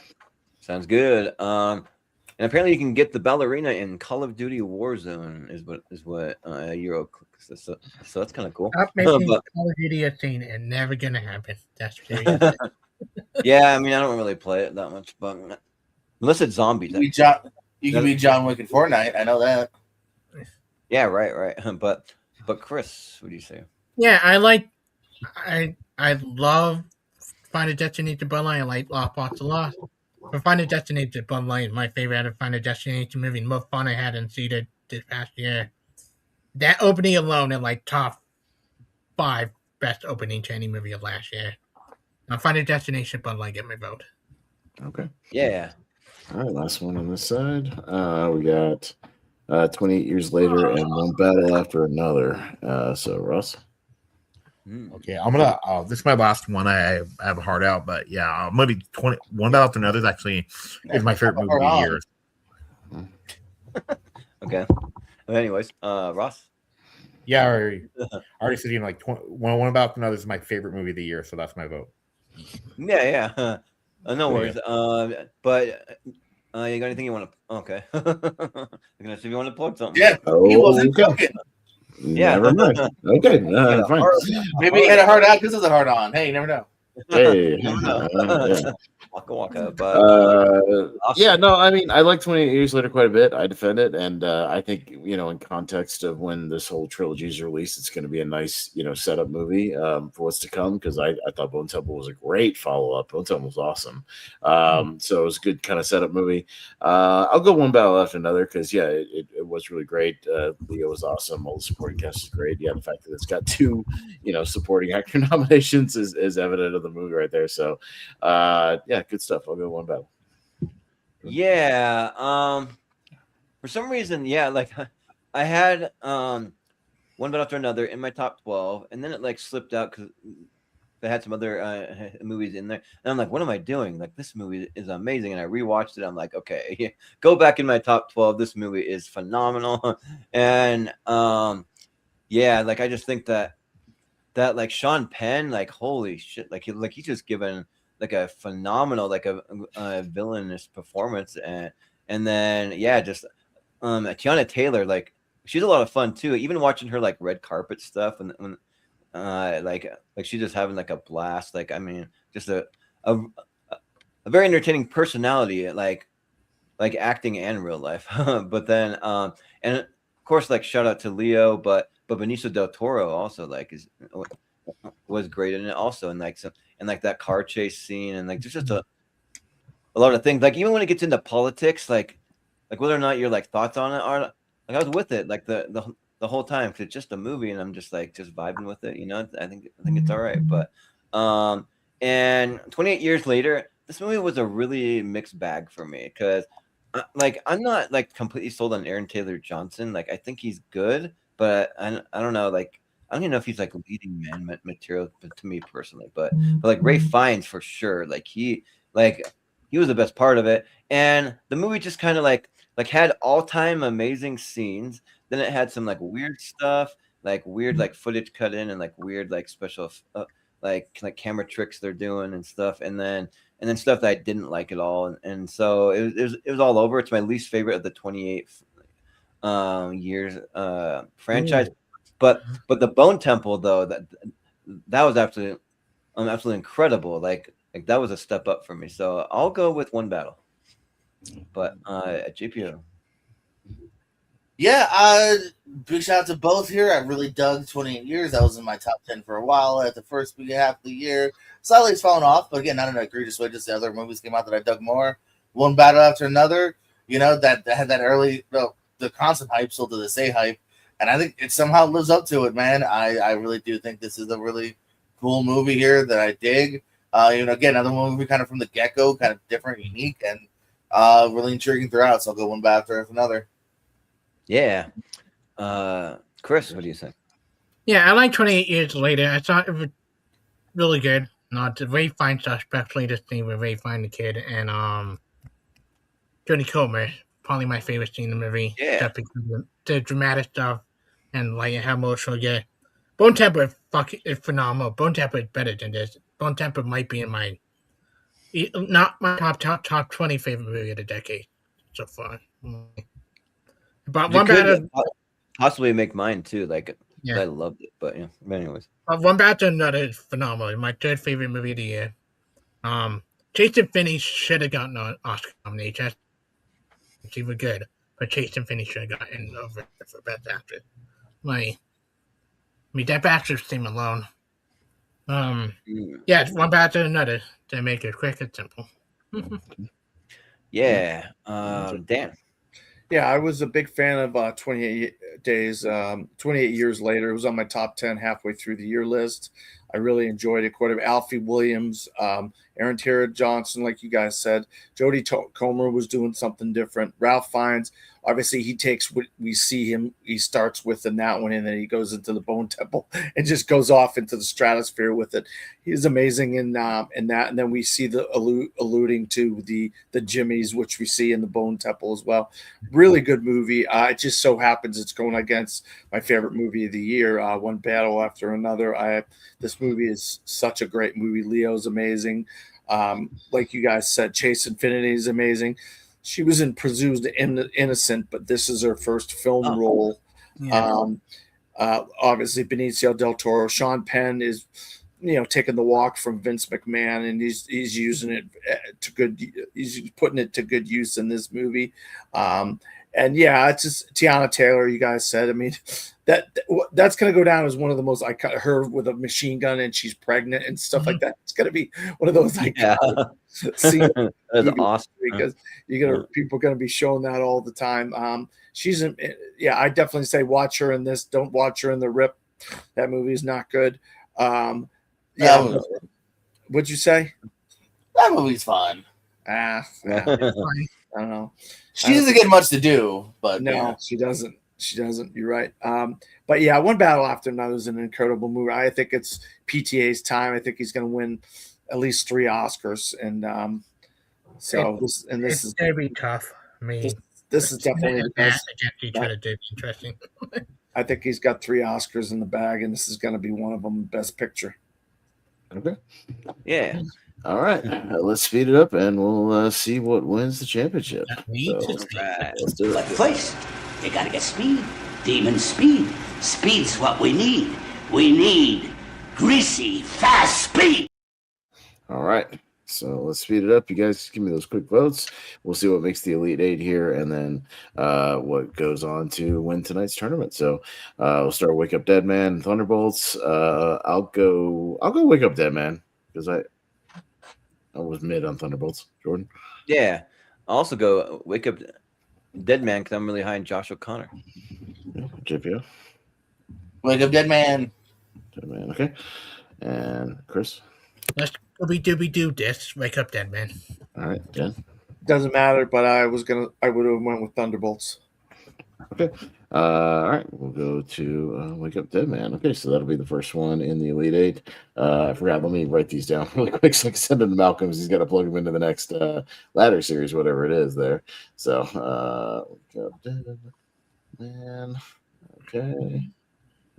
sounds good. apparently you can get the ballerina in Call of Duty Warzone is what Euro clicks. So that's kind of cool. Stop making Call of Duty a thing and never gonna happen. That's serious. Yeah, I mean I don't really play it that much, but unless it's zombies. You can be John Wick in Fortnite. I know that. Yeah, right. But Chris, what do you say? Yeah, I love Final Destination Bloodline. I like Lost a lot. But Final Destination Bloodline is my favorite out of Final Destination movie. The most fun I had in theater this past year. That opening alone in like top 5 best opening to any movie of last year. Final Destination Bloodline get my vote. Okay. Yeah. All right, last one on this side. We got 28 Years Later and One Battle After Another. So, Russ? Okay, I'm going to, this is my last one. I have a heart out, but yeah, I'm going to be 1 Battle After Another is my favorite movie of the year. Okay. Anyways, Ross? Yeah, I already said like 1 Battle After Another is my favorite movie of the year, so that's my vote. Yeah. No worries. Yeah. But you got anything you want to? Okay. I'm gonna see if you want to plug something. Yeah. He wasn't joking. Yeah. Never mind. Okay. Fine. Maybe he had a hard out because of the hard on. Hey, you never know. Hey. Waka. But yeah, no, I mean, I like 28 Years Later quite a bit. I defend it, and I think in context of when this whole trilogy is released, it's going to be a nice setup movie for what's to come. Because I thought Bone Temple was a great follow up. Bone Temple was awesome, so it was a good kind of setup movie. I'll go One Battle After Another because it was really great. Leo was awesome. All the supporting cast is great. Yeah, the fact that it's got 2 supporting actor nominations is evident of the movie right there. So yeah, good stuff. I'll go One Battle. Yeah. For some reason, like I had One Battle After Another in my top 12, and then it like slipped out because they had some other movies in there, and I'm like, what am I doing? Like, this movie is amazing, and I rewatched it. I'm like, okay, go back in my top 12. This movie is phenomenal, and like I just think that like Sean Penn, like holy shit, like he's just given like a phenomenal, like a villainous performance, and then just Tiana Taylor, like she's a lot of fun too. Even watching her like red carpet stuff, and when like she's just having like a blast. Like I mean, just a very entertaining personality, like acting and real life. But then and of course, like shout out to Leo, but Benicio del Toro also like was great in it also, and like that car chase scene, and like there's just a lot of things. Like even when it gets into politics, like whether or not your like thoughts on it are, like I was with it like the whole time because it's just a movie, and I'm just like just vibing with it. I think it's all right. But and 28 Years Later, this movie was a really mixed bag for me because like I'm not like completely sold on Aaron Taylor Johnson. Like I think he's good, but I don't know, like I don't even know if he's like leading man material to me personally, but like Ray Fiennes for sure. Like he was the best part of it, and the movie just kind of like had all time amazing scenes. Then it had some like weird stuff, like weird like footage cut in, and like weird like special like camera tricks they're doing and stuff, and then stuff that I didn't like at all, and so it was all over. It's my least favorite of the 28 years franchise. But the Bone Temple though, that was absolutely incredible. Like that was a step up for me. So I'll go with One Battle. But JPO. Yeah, big shout out to both here. I really dug 28 Years. That was in my top 10 for a while at the first half of the year. Slightly it's fallen off, but again, not in an egregious way. Just the other movies came out that I dug more. One Battle After Another, that had that early, the constant hype sold to the say hype. And I think it somehow lives up to it, man. I really do think this is a really cool movie here that I dig. Again, another movie kind of from the get-go, kind of different, unique, and really intriguing throughout. So I'll go One Battle After Another. Yeah. Chris, what do you think? Yeah, I like 28 Years Later. I thought it was really good. The Ray Fiennes stuff, especially this thing with Ray Fiennes the kid and Jodie Comer, probably my favorite scene in the movie. Yeah. The dramatic stuff and like how emotional you get. Bone Temple is phenomenal. Bone Temple is better than this. Bone Temple might be in not my top 20 favorite movie of the decade. so far. But one bad, possibly make mine too. Like, I loved it, but yeah. But anyways, one bad to another is phenomenal. My third favorite movie of the year. Jason Finney should have gotten an Oscar nomination. She was good, but Jason Finney should have gotten over for best actor. That bastard seem alone. Yeah, one bad to another to make it quick and simple. Yeah. Dan. Yeah, I was a big fan of 28 Days, 28 Years Later. It was on my top 10 halfway through the year list. I really enjoyed it. Quite a bit. Alfie Williams, Aaron Taylor Johnson, like you guys said. Jodie Comer was doing something different. Ralph Fiennes, obviously, he takes what we see him. He starts with in that one, and then he goes into the Bone Temple and just goes off into the stratosphere with it. He's amazing in that. And then we see the alluding to the Jimmies, which we see in the Bone Temple as well. Really good movie. It just so happens it's going against my favorite movie of the year, one battle after another. This movie is such a great movie. Leo's amazing. Like you guys said, Chase Infinity is amazing. She was in Presumed Innocent, but this is her first film role. Yeah. Obviously, Benicio del Toro. Sean Penn is, taking the walk from Vince McMahon, and he's using it to good. He's putting it to good use in this movie. And yeah, it's just Tiana Taylor. You guys said. I mean, that's going to go down as one of the most. I cut her with a machine gun, and she's pregnant and stuff like that. It's going to be one of those. Scenes. That's awesome because people are going to be showing that all the time. I definitely say watch her in this. Don't watch her in The Rip. That movie is not good. What'd you say? That movie's fun. I don't know. She doesn't get much to do, but no, she doesn't. She doesn't. You're right. But yeah, One Battle After Another is an incredible movie. I think it's PTA's time. I think he's going to win at least 3 Oscars, and this is going to be tough. I mean, this is definitely the best. Interesting. I think he's got 3 Oscars in the bag, and this is going to be one of them. Best Picture. Okay. Yeah. All right. Let's speed it up, and we'll see what wins the championship. Let's do it. But first, you got to get speed. Demon speed. Speed's what we need. We need greasy, fast speed. All right. So let's speed it up. You guys give me those quick votes. We'll see what makes the Elite 8 here, and then what goes on to win tonight's tournament. So we'll start Wake Up Dead Man and Thunderbolts. I'll go Wake Up Dead Man because I was mid on Thunderbolts. Jordan? Yeah. I'll also go Wake Up Dead Man because I'm really high in Josh O'Connor. JPO? Wake Up Dead Man. Dead Man, okay. And Chris? Let's do this. Wake Up Dead Man. All right, Jen? Doesn't matter, but I would have went with Thunderbolts. Okay. All right, we'll go to Wake Up Dead Man. Okay, so that'll be the first one in the Elite 8. I forgot. Let me write these down really quick so I can send them to Malcolm. He's got to plug them into the next ladder series, whatever it is there. So, Wake Up Dead Man. Okay.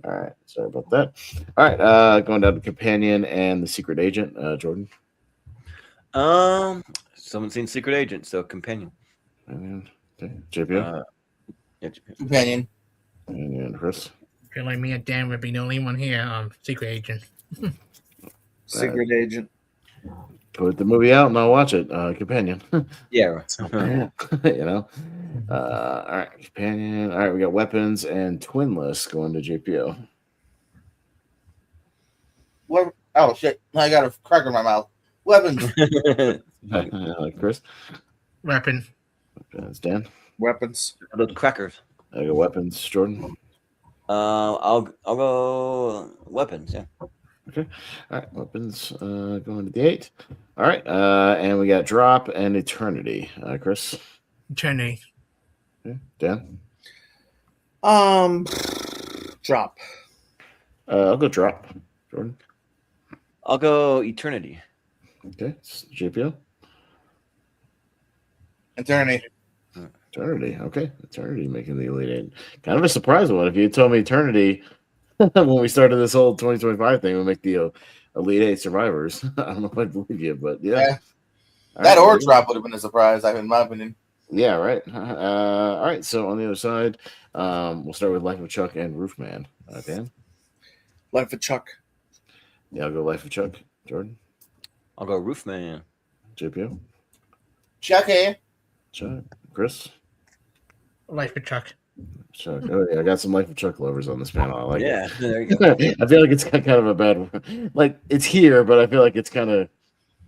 All right. Sorry about that. All right. Going down to Companion and The Secret Agent. Jordan? Someone's seen Secret Agent, so Companion. Okay. JPO? Companion. And Chris? I feel like me and Dan would be the only one here. Secret Agent. Secret Agent. Put the movie out and I'll watch it. Companion. Yeah. All right. Companion. All right. We got Weapons and Twinless going to JPO. What? Oh, shit. I got a cracker in my mouth. Weapons. Chris? Weapon. Dan? Weapons. Those crackers. I got Weapons. Jordan? I'll go Weapons, yeah. Okay. All right. Weapons going to the 8. All right. And we got Drop and Eternity. Chris? Eternity. Okay. Dan? Drop. I'll go Drop. Jordan? I'll go Eternity. Okay. JPO? Eternity. Eternity. Okay. Eternity making the Elite 8. Kind of a surprise one. If you told me Eternity when we started this whole 2025 thing, we make the Elite 8 survivors. I don't know if I believe you, but yeah. That or Drop would have been a surprise, in my opinion. Yeah, right. All right. So on the other side, we'll start with Life of Chuck and Roofman. Dan? Life of Chuck. Yeah, I'll go Life of Chuck. Jordan? I'll go Roofman. JPO? Chucky. Chuck? Chris? Life of Chuck. Chuck. Oh, yeah, I got some Life of Chuck lovers on this panel. I like it. There you go. I feel like it's kind of a bad one. Like, it's here, but I feel like it's kind of,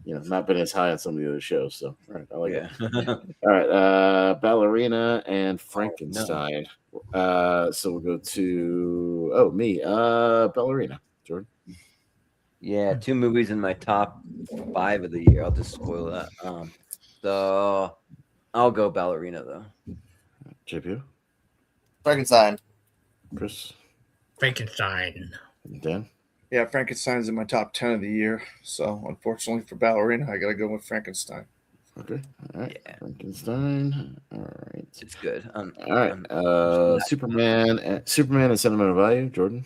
not been as high on some of the other shows. So, all right, I like it. All right, Ballerina and Frankenstein. So we'll go to me, Ballerina. Jordan. Yeah, 2 movies in my top 5 of the year. I'll just spoil that. So I'll go Ballerina though. JPO. Frankenstein. Chris. Frankenstein. Dan. Yeah, Frankenstein's in my top 10 of the year. So unfortunately for Ballerina, I gotta go with Frankenstein. Okay. All right. Yeah. Frankenstein. All right. It's good. All right. Superman and Sentimental Value. Jordan.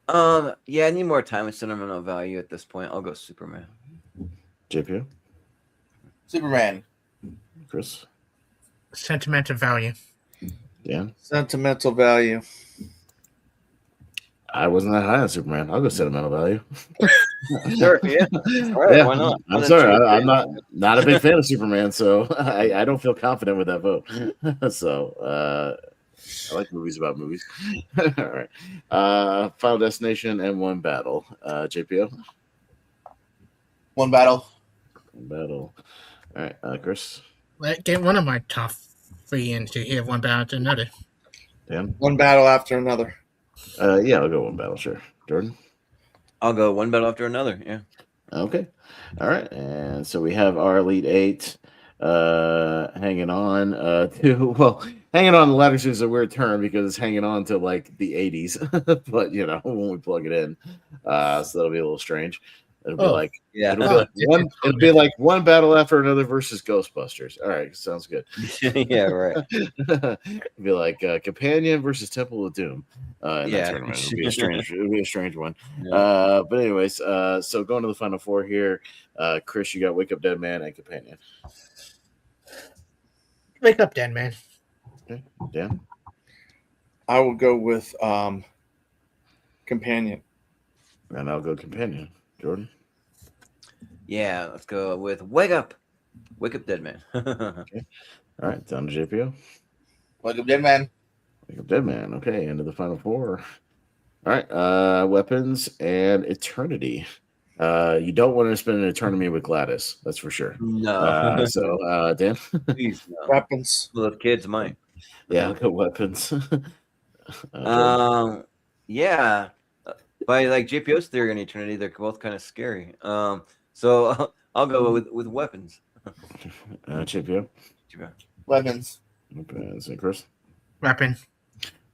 Yeah, I need more time with Sentimental Value at this point. I'll go Superman. JPO. Superman. Chris. Sentimental Value. Dan. Sentimental Value. I wasn't that high on Superman. I'll go Sentimental Value. Sure, yeah. All right, Yeah. why not? I'm sorry, I'm not a big fan of Superman, so I don't feel confident with that vote. So I like movies about movies. All right. Final Destination and One Battle. JPO. One Battle. One Battle. All right, Chris. Get one of my top 3 into here. One battle to another. Dan. One battle after another. Yeah, I'll go One Battle. Sure. Jordan. I'll go One Battle after another. Yeah. Okay. All right. And so we have our Elite 8 hanging on hanging on the ladder is a weird term because it's hanging on to like the 80s, but when we plug it in, so that'll be a little strange. It'll be like one battle after another versus Ghostbusters. All right, sounds good. Yeah, right. It'll be like Companion versus Temple of Doom in that tournament. It'll be a strange one. Yeah. But anyways, so going to the final 4 here, Chris, you got Wake Up Dead Man and Companion. Wake Up Dead Man. Okay, Dan. I will go with Companion. And I'll go Companion. Jordan. Yeah, let's go with Wake Up Dead Man. Okay. All right, down to JPO. Wake Up Dead Man. Wake Up Dead Man. Okay, into the final 4. All right, Weapons and Eternity. You don't want to spend an eternity with Gladys, that's for sure. No. So, Dan. Please, no. Weapons. Well, the kids might. Yeah, look at Weapons. Yeah. By like JPO's theory on eternity, they're both kind of scary. So I'll go with Weapons. JPO. Weapons. Weapons. And Chris. Weapons.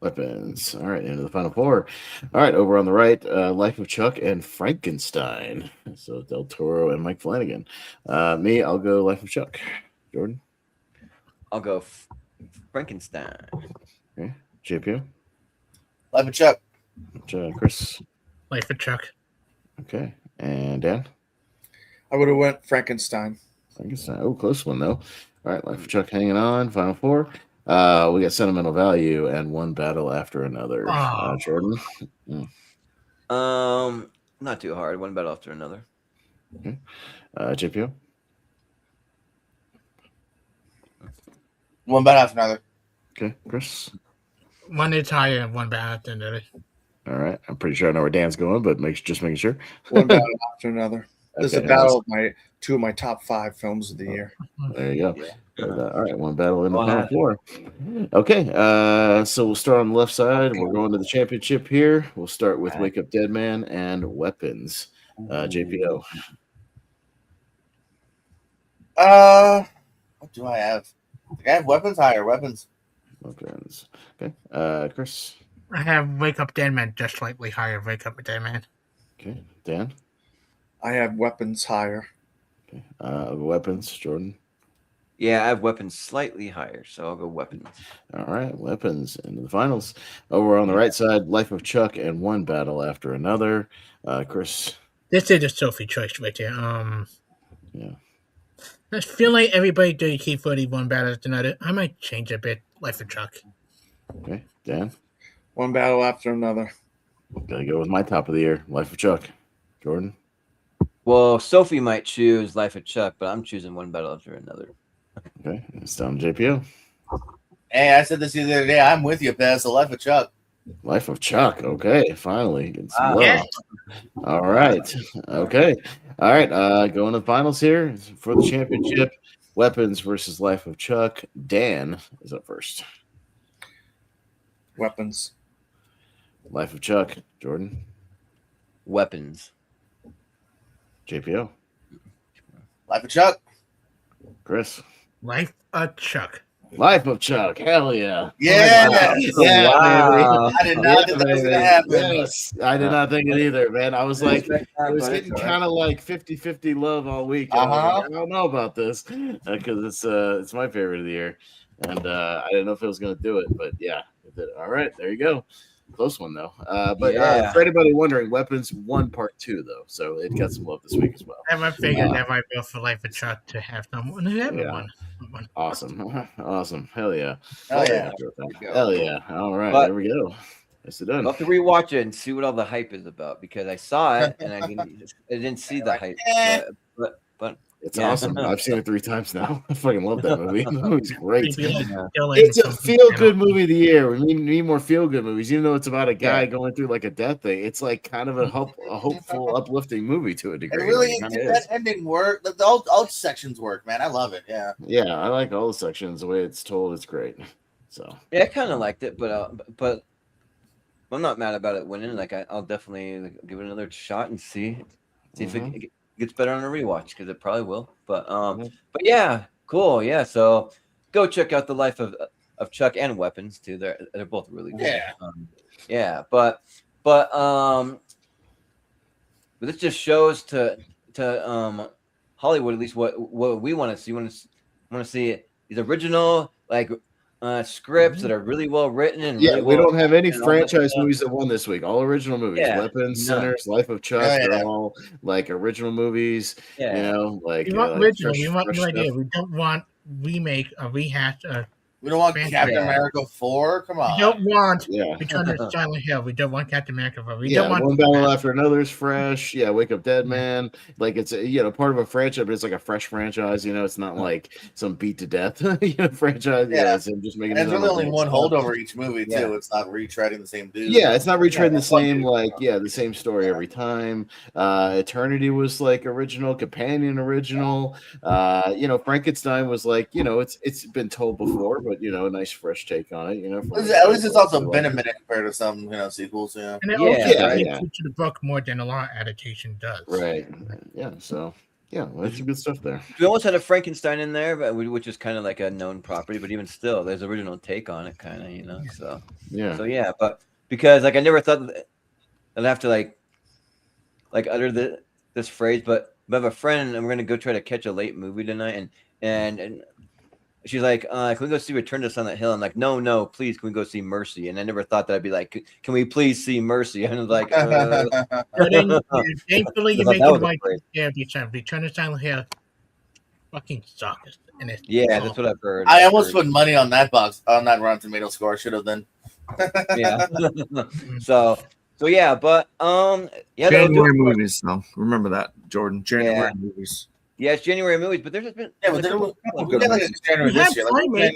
All right, into the final 4. All right, over on the right, Life of Chuck and Frankenstein. So Del Toro and Mike Flanagan. Me, I'll go Life of Chuck. Jordan. I'll go Frankenstein. Okay. JPO. Life of Chuck. Chris. Life of Chuck. Okay. And Dan. I would have went Frankenstein. Oh, close one though. All right, Life of Chuck hanging on. Final 4. We got Sentimental Value and One Battle After Another. Jordan. Not too hard. One battle after another. Okay. JPO. One battle after another. Okay, Chris. One is higher and one battle after another. All right, I'm pretty sure I know where Dan's going, but just making sure. One battle after another. This is a battle of two of my top 5 films of the year. There you go. Yeah. All right, one battle in the final 4. Okay, so we'll start on the left side. We're going to the championship here. We'll start with Wake Up Dead Man and Weapons. JPO. What do I have? I have Weapons higher. Weapons. Okay. Chris. I have Wake Up Dead Man just slightly higher. Wake Up Dead Man. Okay. Dan. I have Weapons higher. Okay. Weapons. Jordan. Yeah, I have Weapons slightly higher, so I'll go Weapons. All right, Weapons into the finals. Over on the right side, Life of Chuck and One Battle After Another. Chris. This is a Sophie choice right here. Yeah. I feel like everybody doing Key 41 better than other. I might change a bit. Life of Chuck. Okay, Dan. One battle after another. Gotta go with my top of the year, Life of Chuck. Jordan. Well, Sophie might choose Life of Chuck, but I'm choosing One Battle After Another. Okay, it's down to JPO. Hey, I said this the other day. I'm with you, Pez. The Life of Chuck. Life of Chuck. Okay, finally. Wow. Yeah. All right. Okay. All right. Going to the finals here for the championship. Weapons versus Life of Chuck. Dan is up first. Weapons. Life of Chuck. Jordan. Weapons. JPO. Life of Chuck. Chris. Life of Chuck. Life of Chuck. Hell yeah. Yeah. Yeah, Wow. baby. I did not think that was going to happen. Yes. I did not think it either, man. I was like, it was getting kind of like 50-50 love all week. I was like, I don't know about this because it's my favorite of the year. And I didn't know if it was going to do it, but yeah, it did. All right, there you go. Close one though. For anybody wondering, Weapons won part 2 though, so it got some love this week as well. I figured that might go for Life of Chuck to have someone who ever won. Awesome. Hell yeah. Hell yeah. Hell yeah. All right, there we go. Yes, done. I'll have to rewatch it and see what all the hype is about because I saw it and I didn't see the hype. But it's awesome. I've seen it 3 times now. I fucking love that movie. The movie's great. Yeah. It's a feel-good movie of the year. We need more feel-good movies. Even though it's about a guy going through like a death thing, it's like kind of a hopeful, uplifting movie to a degree. It really that ending work. The all sections work, man. I love it. Yeah. Yeah, I like all the sections. The way it's told, it's great. So yeah, I kind of liked it, but I'm not mad about it winning. Like I'll definitely give it another shot and see if it gets better on a rewatch because it probably will. But yeah, cool. Yeah, so go check out The Life of Chuck and Weapons too. They're both really good. Yeah. But this just shows to Hollywood at least what we want to see. We want to see these original like scripts that are really well written and we don't have any franchise movies that won this week. All original movies. Weapons, Sinners, Life of Chuck. They're all like original movies. You know, like we want original. We want new idea. We don't want remake or rehash. We don't want Captain America 4. Come on. We don't want Return of Silent Hill. We don't want Captain America 4. We don't want One Battle After Another is fresh. Yeah, Wake Up Dead Man. Like it's part of a franchise, but it's like a fresh franchise. You know, it's not like some beat to death franchise. Yeah, it's just making. And there's really only one holdover each movie too. It's not retreading the same dude. Yeah, it's not retreading the same the same story every time. Eternity was like original, Companion original. Frankenstein was like it's been told before, but a nice fresh take on it. At least it's also been a minute compared to some sequels. Yeah, and it also to the book more than a lot of adaptation does. Right. Yeah. So. Yeah, there's some good stuff there. We almost had a Frankenstein in there, which is kind of like a known property, but even still, there's original take on it, kind of, So yeah, but because like I never thought that I'd have to like utter this phrase, but I have a friend and we're gonna go try to catch a late movie tonight, and she's like, can we go see Return to Silent Hill? I'm like, no, please, can we go see Mercy? And I never thought that I'd be like, can we please see Mercy? And I was like, thankfully you make it right. Yeah, Return to Silent Hill fucking sucks. That's what I've heard. I almost put money on that Rotten Tomato score. I should have then. Yeah. So yeah, but January movies though. Remember that, Jordan. January movies. Yeah, it's January movies, but there's just been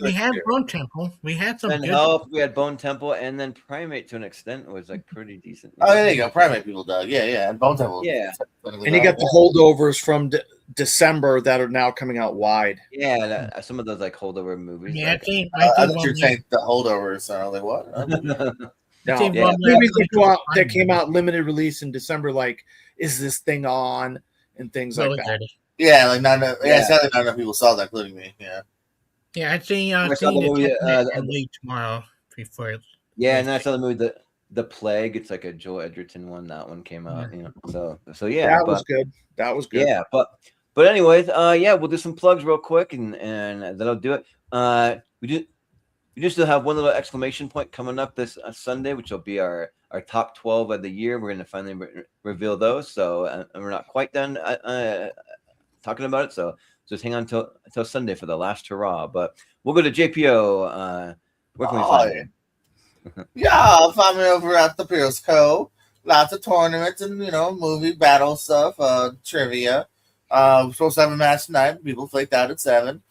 we had Bone Temple. We had some Help. We had Bone Temple, and then Primate to an extent was like pretty decent. Oh, there you go. Primate people dug. Yeah, and Bone Temple. Yeah, and you got the holdovers from December that are now coming out wide. Yeah, some of those like holdover movies. Yeah, I thought you were saying the holdovers. So I was like, what? Movies that came out limited release in December. Like, is this thing on? And things like that. Yeah, like sadly not enough people saw that, including me. Yeah, I see the movie tomorrow before. Yeah, and I saw the movie The Plague. It's like a Joel Edgerton one. That one came out. So yeah, that was good. That was good. Yeah, but anyways, we'll do some plugs real quick, and that'll do it. We do still have one little exclamation point coming up this Sunday, which will be our top 12 of the year. We're going to finally reveal those. So and we're not quite done talking about it. So just hang on until Sunday for the last hurrah. But we'll go to JPO. Where can we find it? Yeah, find me over at the Pierce Co. Lots of tournaments and movie battle stuff, trivia. We're supposed to have a match tonight. People flaked out at 7.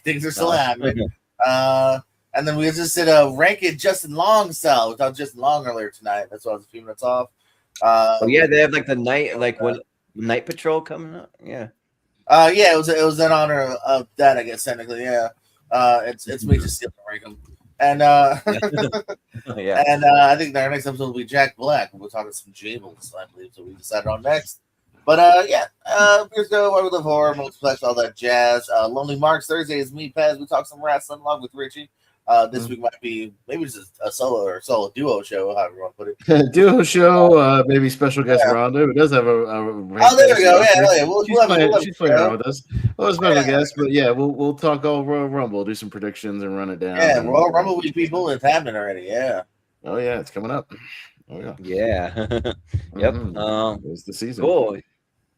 Things are still happening. And then we just did a rank it Justin Long style without Justin Long earlier tonight. That's why I was a few minutes off. Yeah, they have like the night, like when Night Patrol coming up. Yeah. Yeah, it was in honor of that, I guess technically. Yeah. It's me just stealing Rankum. And yeah. And I think our next episode will be Jack Black. We'll talk about some Jables, I believe. So we decided on next. But yeah, here's go Why We Live Horror, Multiplex, all that jazz. Lonely Marks Thursday is me, Paz. We talk some wrestling along with Richie. This week might be maybe just a solo duo show, however you want to put it. Duo show, maybe special guest Rhonda, who does have a oh, there we go. Yeah. She's playing around with us. Well, a special guest, but yeah, we'll talk all Royal Rumble, do some predictions, and run it down. Yeah, Royal Rumble with people, it's happening already. Yeah. Oh yeah, it's coming up. Oh yeah. Yeah. Yep. It's the season. Cool.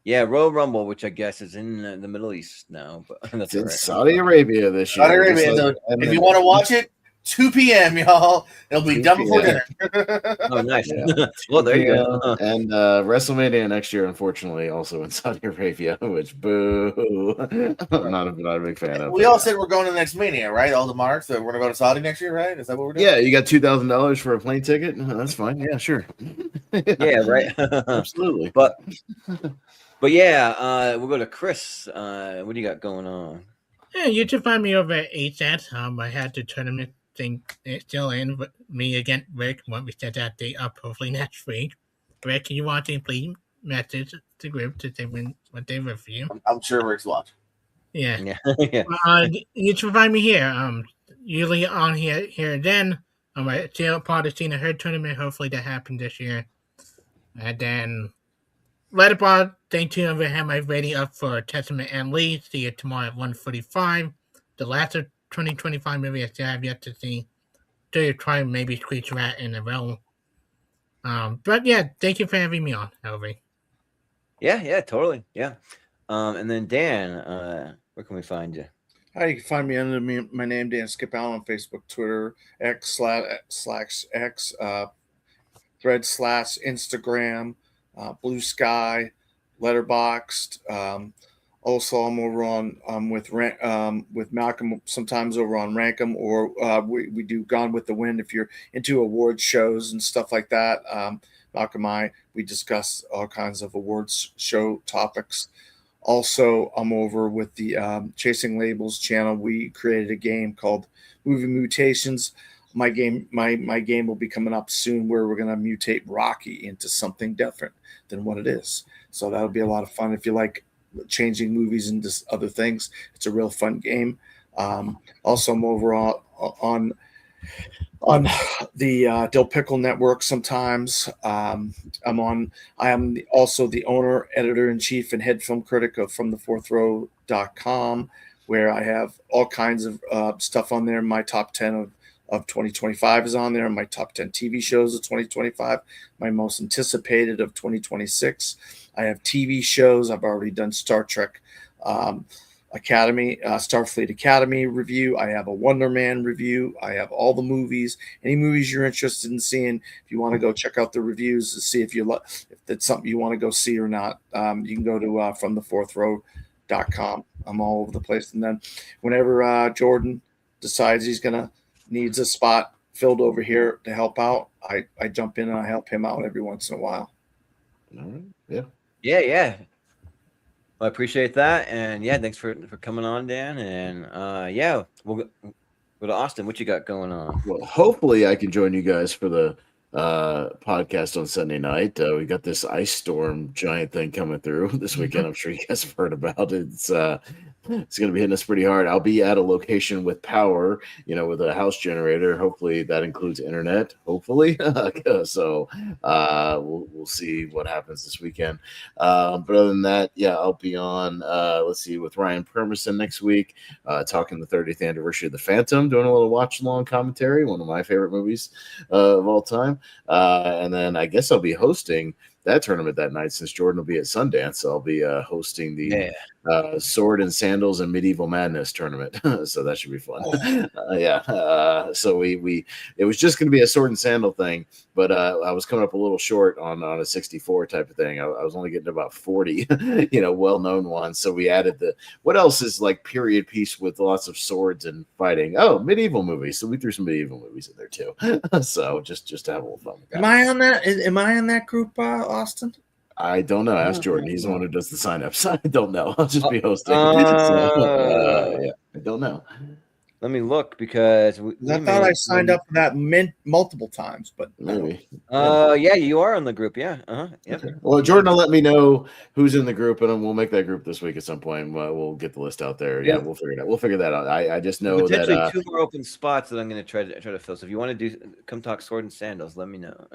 Yeah, Royal Rumble, which I guess is in the Middle East now, but that's in Saudi Arabia this year. Saudi Arabia. So if you want to watch it, 2 p.m., y'all. It'll be done before dinner. Oh, nice. Yeah. Well, there you go. And WrestleMania next year, unfortunately, also in Saudi Arabia, which boo. I'm not a big fan of. We all said we're going to the next Mania, right? All the marks. So we're going to go to Saudi next year, right? Is that what we're doing? Yeah, you got $2,000 for a plane ticket? That's fine. Yeah, sure. Yeah, right. Absolutely. But yeah, we'll go to Chris. What do you got going on? Yeah, you can find me over at HSAT. I had the tournament thing still in with me against Rick when we set that date up, hopefully next week. Rick, you want to please message the group to say what they review? I'm sure Rick's watching. Yeah. Yeah. You can find me here. Usually on here then. I'm still part of the Cena Herd tournament. Hopefully that happened this year. And then Letterboxd, stay tuned over have my rating up for Testament and Lee. See you tomorrow at 1:45. The last of 2025 movie I still have yet to see. So you try maybe squeeze that in a row. But yeah, thank you for having me on, Elvie. Yeah, totally. Yeah. And then Dan, where can we find you? Hi, you can find me under my name, Dan Skip Allen, on Facebook, Twitter, X /X, Thread / Instagram, Blue Sky, Letterboxd. Also, I'm over on with Malcolm, sometimes over on Rankum, or we do Gone with the Wind if you're into award shows and stuff like that. Malcolm and I, we discuss all kinds of awards show topics. Also, I'm over with the Chasing Labels channel. We created a game called Movie Mutations. My game will be coming up soon, where we're going to mutate Rocky into something different than what it is. So that'll be a lot of fun if you like changing movies into other things. It's a real fun game. Also, I'm over on the Dill Pickle Network sometimes. I am also the owner, editor-in-chief, and head film critic of FromTheFourthRow.com, where I have all kinds of stuff on there. My top 10 of 2025 is on there. My top 10 TV shows of 2025. My most anticipated of 2026. I have TV shows. I've already done Star Trek Academy, Starfleet Academy review. I have a Wonder Man review. I have all the movies. Any movies you're interested in seeing, if you want to go check out the reviews to see if it's something you want to go see or not, you can go to FromTheFourthRow.com. I'm all over the place. And then whenever Jordan decides needs a spot filled over here to help out, I jump in and I help him out every once in a while. All right. Yeah. Yeah. Well, I appreciate that, and yeah, thanks for coming on, Dan. And yeah, we'll go to Austin. What you got going on? Well, hopefully I can join you guys for the podcast on Sunday night. We got this ice storm giant thing coming through this weekend. I'm sure you guys have heard about it. It's going to be hitting us pretty hard. I'll be at a location with power, with a house generator. Hopefully that includes internet. Hopefully, so we'll see what happens this weekend. But other than that, yeah, I'll be on. Let's see, with Ryan Permerson next week, talking the 30th anniversary of The Phantom, doing a little watch along commentary. One of my favorite movies of all time. And then I guess I'll be hosting that tournament that night, since Jordan will be at Sundance, I'll be hosting the Sword and Sandals and Medieval Madness tournament. So that should be fun. So it was just going to be a sword and sandal thing, but I was coming up a little short on a 64 type of thing. I was only getting about 40, well-known ones. So we added what else is like period piece with lots of swords and fighting? Oh, medieval movies. So we threw some medieval movies in there too. So just to have a little fun. Am I on that? Am I in that group, Austin? I don't know. Ask Jordan. He's the one who does the signups. I don't know. I'll just be hosting. I don't know. Let me look because I thought I signed up for that multiple times, but maybe. Yeah, you are on the group. Yeah. Yep. Okay. Well, Jordan will let me know who's in the group, and we'll make that group this week at some point. We'll get the list out there. Yeah, we'll figure it out. We'll figure that out. I just know potentially that 2 more open spots that I'm going to try to fill. So if you want to come talk sword and sandals, let me know.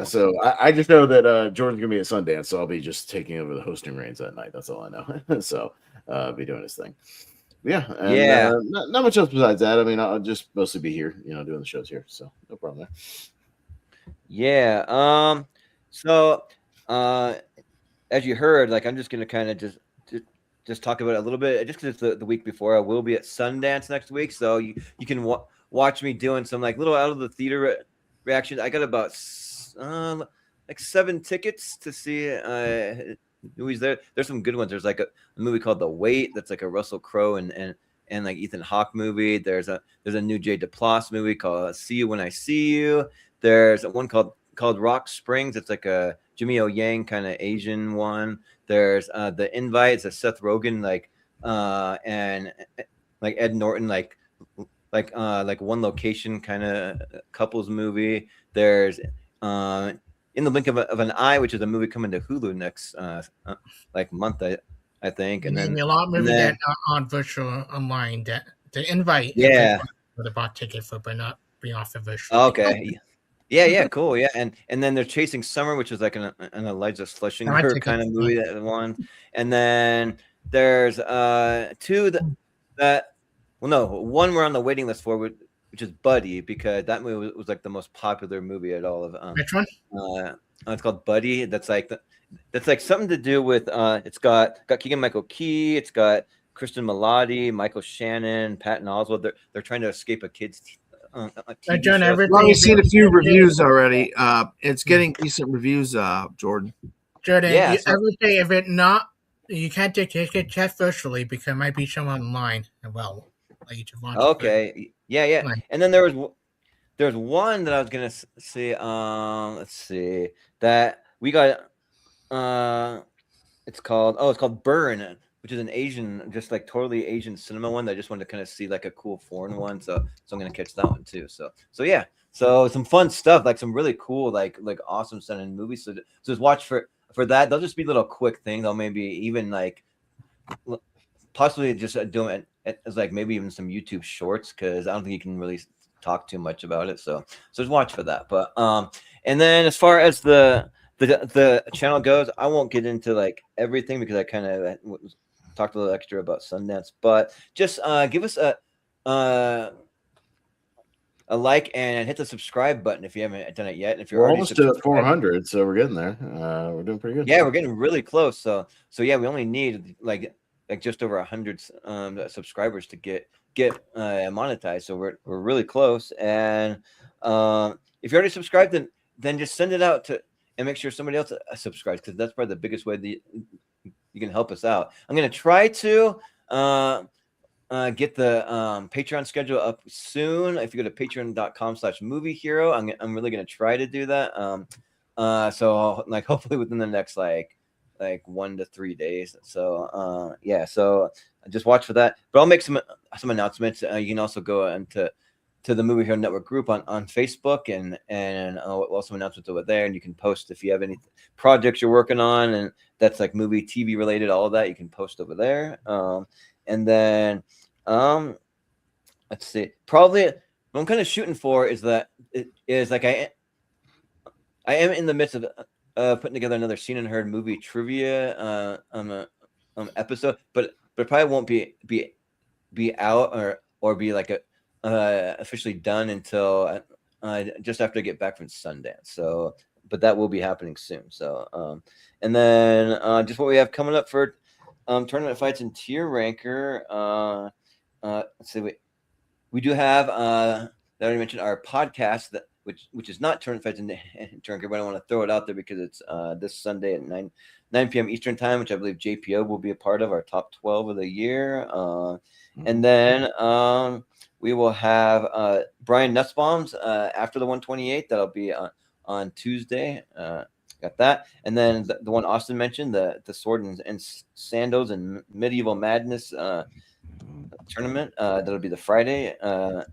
So I just know that Jordan's going to be at Sundance, so I'll be just taking over the hosting reins that night. That's all I know. So I'll be doing his thing. Not much else besides that. I mean, I'll just mostly be here, doing the shows here, so no problem there. Yeah. So as you heard, like I'm just gonna kind of just talk about it a little bit, just because it's the week before. I will be at Sundance next week, so you can watch me doing some like little out of the theater reactions. I got about like 7 tickets to see movies there. There's some good ones. There's like a movie called The Wait that's like a Russell Crowe and like Ethan Hawke movie. There's a new Jay Duplass movie called See You When I See You. There's one called Rock Springs. It's like a Jimmy O Yang kind of Asian one. There's The Invite. It's a Seth Rogen and like Ed Norton like one location kind of couples movie. There's In the Blink of an Eye, which is a movie coming to Hulu next month, I think. And then a lot of movies that are on virtual online that the Invite. For the bought ticket for, but not being off the virtual. Okay. Yeah, cool. Yeah, and then they're Chasing Summer, which is like an Elijah Schlesinger kind of movie that one. And then there's 2 one we're on the waiting list for, which is Buddy, because that movie was like the most popular movie at all of. Which one? It's called Buddy. That's like something to do with. It's got Keegan-Michael Key. It's got Kristen Milotti, Michael Shannon, Patton Oswalt. They're trying to escape a kid's. John, I've only seen a few reviews already. It's getting decent reviews, Jordan. Jordan, everything, if it not, you can't take ticket check virtually because it might be shown online as well. Okay. Yeah. And then there's one that I was gonna see. Let's see that we got. It's called Burn, which is an Asian, just like totally Asian cinema one that I just wanted to kind of see like a cool foreign one. So I'm gonna catch that one too. So yeah. So some fun stuff, like some really cool, like awesome sounding movies. So just watch for that. They'll just be little quick things. They'll maybe even like possibly just doing it as like maybe even some YouTube shorts, because I don't think you can really talk too much about it. So just watch for that. But and then as far as the channel goes, I won't get into like everything because I kind of talked a little extra about Sundance. But just give us a like and hit the subscribe button if you haven't done it yet. And if you're almost to 400, so we're getting there. We're doing pretty good. Yeah, we're getting really close. So yeah, we only need like just over 100 subscribers to get monetized. So we're really close. And if you're already subscribed, then just send it out to and make sure somebody else subscribes, because that's probably the biggest way that you can help us out. I'm going to try to get the Patreon schedule up soon. If you go to patreon.com/moviehero, I'm really going to try to do that. So like hopefully within the next like 1 to 3 days. So yeah, so just watch for that. But I'll make some announcements. You can also go into the Movie Hero Network group on Facebook, and we'll also announcements over there. And you can post if you have any projects you're working on, and that's like movie, TV related, all of that you can post over there. And then let's see. Probably what I'm kind of shooting for is that it is like I am in the midst of putting together another Seen and Heard movie trivia episode, but it probably won't be out or be like officially done until just after I get back from Sundance. So, but that will be happening soon. So and then just what we have coming up for tournament fights and tier ranker. Let's see, we do have that I already mentioned our podcast that which is not tournament fights and tier ranker, but I want to throw it out there because it's this Sunday at 9 p.m. Eastern time, which I believe JPO will be a part of our top 12 of the year. And then we will have Brian Nussbaum's after the 128. That'll be on Tuesday. Got that. And then the one Austin mentioned, the Sword and Sandals and Medieval Madness tournament. That'll be the Friday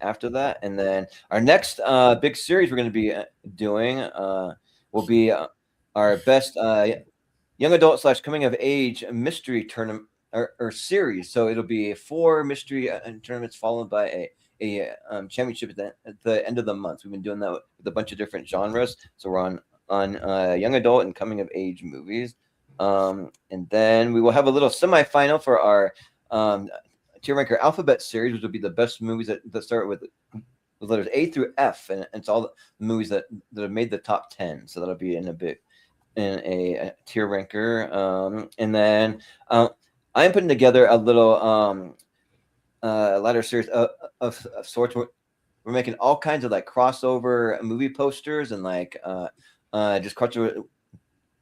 after that. And then our next big series we're going to be doing will be our best young adult / coming of age mystery tournament or series. So it'll be 4 mystery tournaments followed by a championship at the end of the month. We've been doing that with a bunch of different genres. So we're on young adult and coming of age movies. And then we will have a little semifinal for our tier ranker alphabet series, which will be the best movies that start with letters A through F, and it's all the movies that have made the top 10. So that'll be in a tier ranker. And then I'm putting together a little ladder series of sorts. We're making all kinds of like crossover movie posters and like just crossover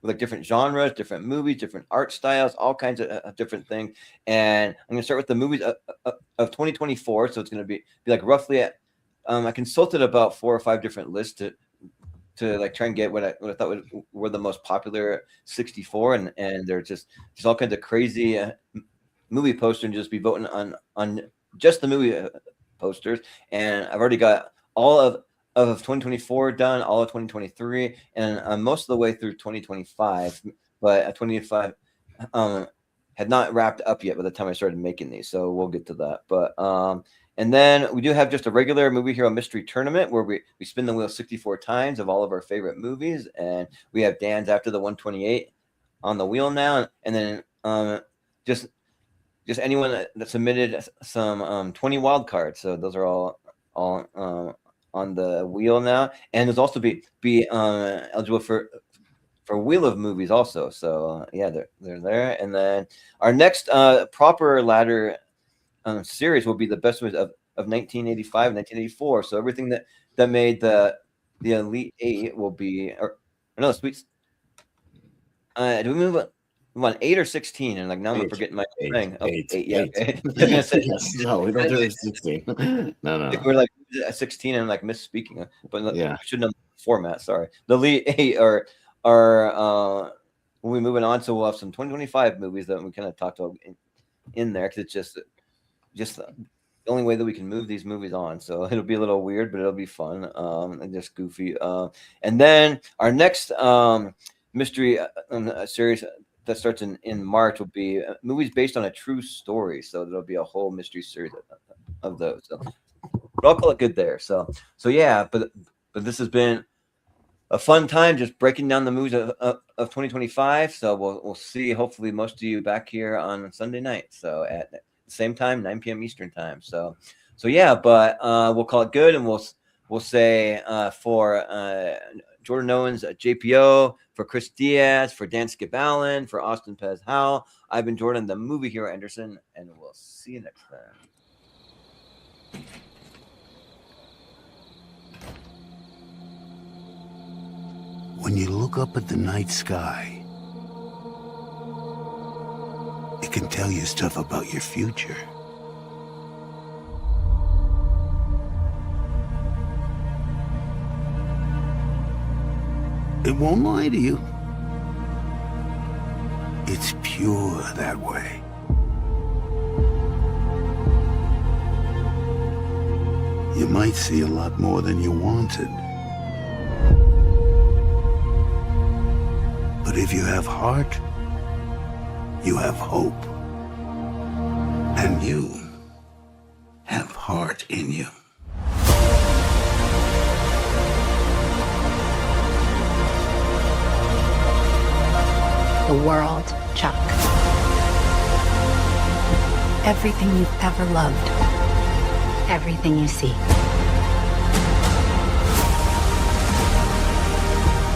with like different genres, different movies, different art styles, all kinds of different things. And I'm going to start with the movies of 2024. So it's going to be like roughly at, I consulted about 4 or 5 different lists to like try and get what I thought were the most popular 64. And they're just all kinds of crazy movie posters and just be voting on just the movie posters. And I've already got all of 2024 done, all of 2023, and I'm most of the way through 2025, but 2025 had not wrapped up yet by the time I started making these, so we'll get to that. But and then we do have just a regular Movie Hero Mystery Tournament where we spin the wheel 64 times of all of our favorite movies, and we have Dan's after the 128 on the wheel now, and then just anyone that submitted some 20 wild cards, so those are all on the wheel now, and there's also be eligible for Wheel of Movies also. So yeah, they're there. And then our next proper ladder series will be the best movies of 1985 and 1984. So everything that made the Elite 8 will be, or no, Sweet. Do we move on 8 or 16? And like now I'm forgetting my thing. Oh, 8. Yeah. Okay. Yes. No, we don't do 16. No. We're like 16 and like misspeaking, but yeah, I shouldn't have the format. Sorry. The Elite 8 are we'll be moving on, so we'll have some 2025 movies that we kind of talked about in there because it's just the only way that we can move these movies on. So it'll be a little weird, but it'll be fun and just goofy. And then our next mystery series that starts in March will be movies based on a true story. So there'll be a whole mystery series of those. So, but I'll call it good there. So yeah, but this has been a fun time just breaking down the movies of 2025. So we'll see hopefully most of you back here on Sunday night. So at the same time, 9 p.m. Eastern time. So yeah, but we'll call it good, and we'll say for Jordan Owens, JPO, for Chris Diaz, for Dan Skibalin, for Austin Pez Howell, I've been Jordan, the Movie Hero Anderson, and we'll see you next time. When you look up at the night sky, it can tell you stuff about your future. It won't lie to you. It's pure that way. You might see a lot more than you wanted. But if you have heart, you have hope. And you have heart in you. The world, Chuck. Everything you've ever loved. Everything you see.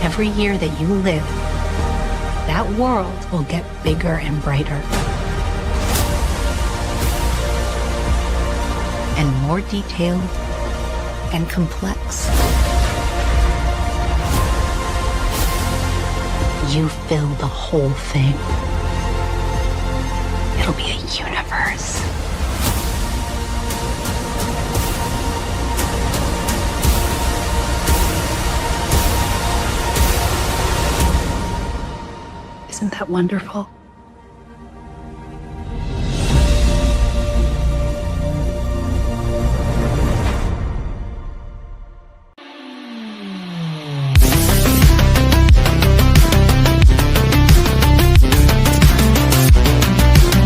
Every year that you live, that world will get bigger and brighter. And more detailed and complex. You fill the whole thing. It'll be a universe. Isn't that wonderful?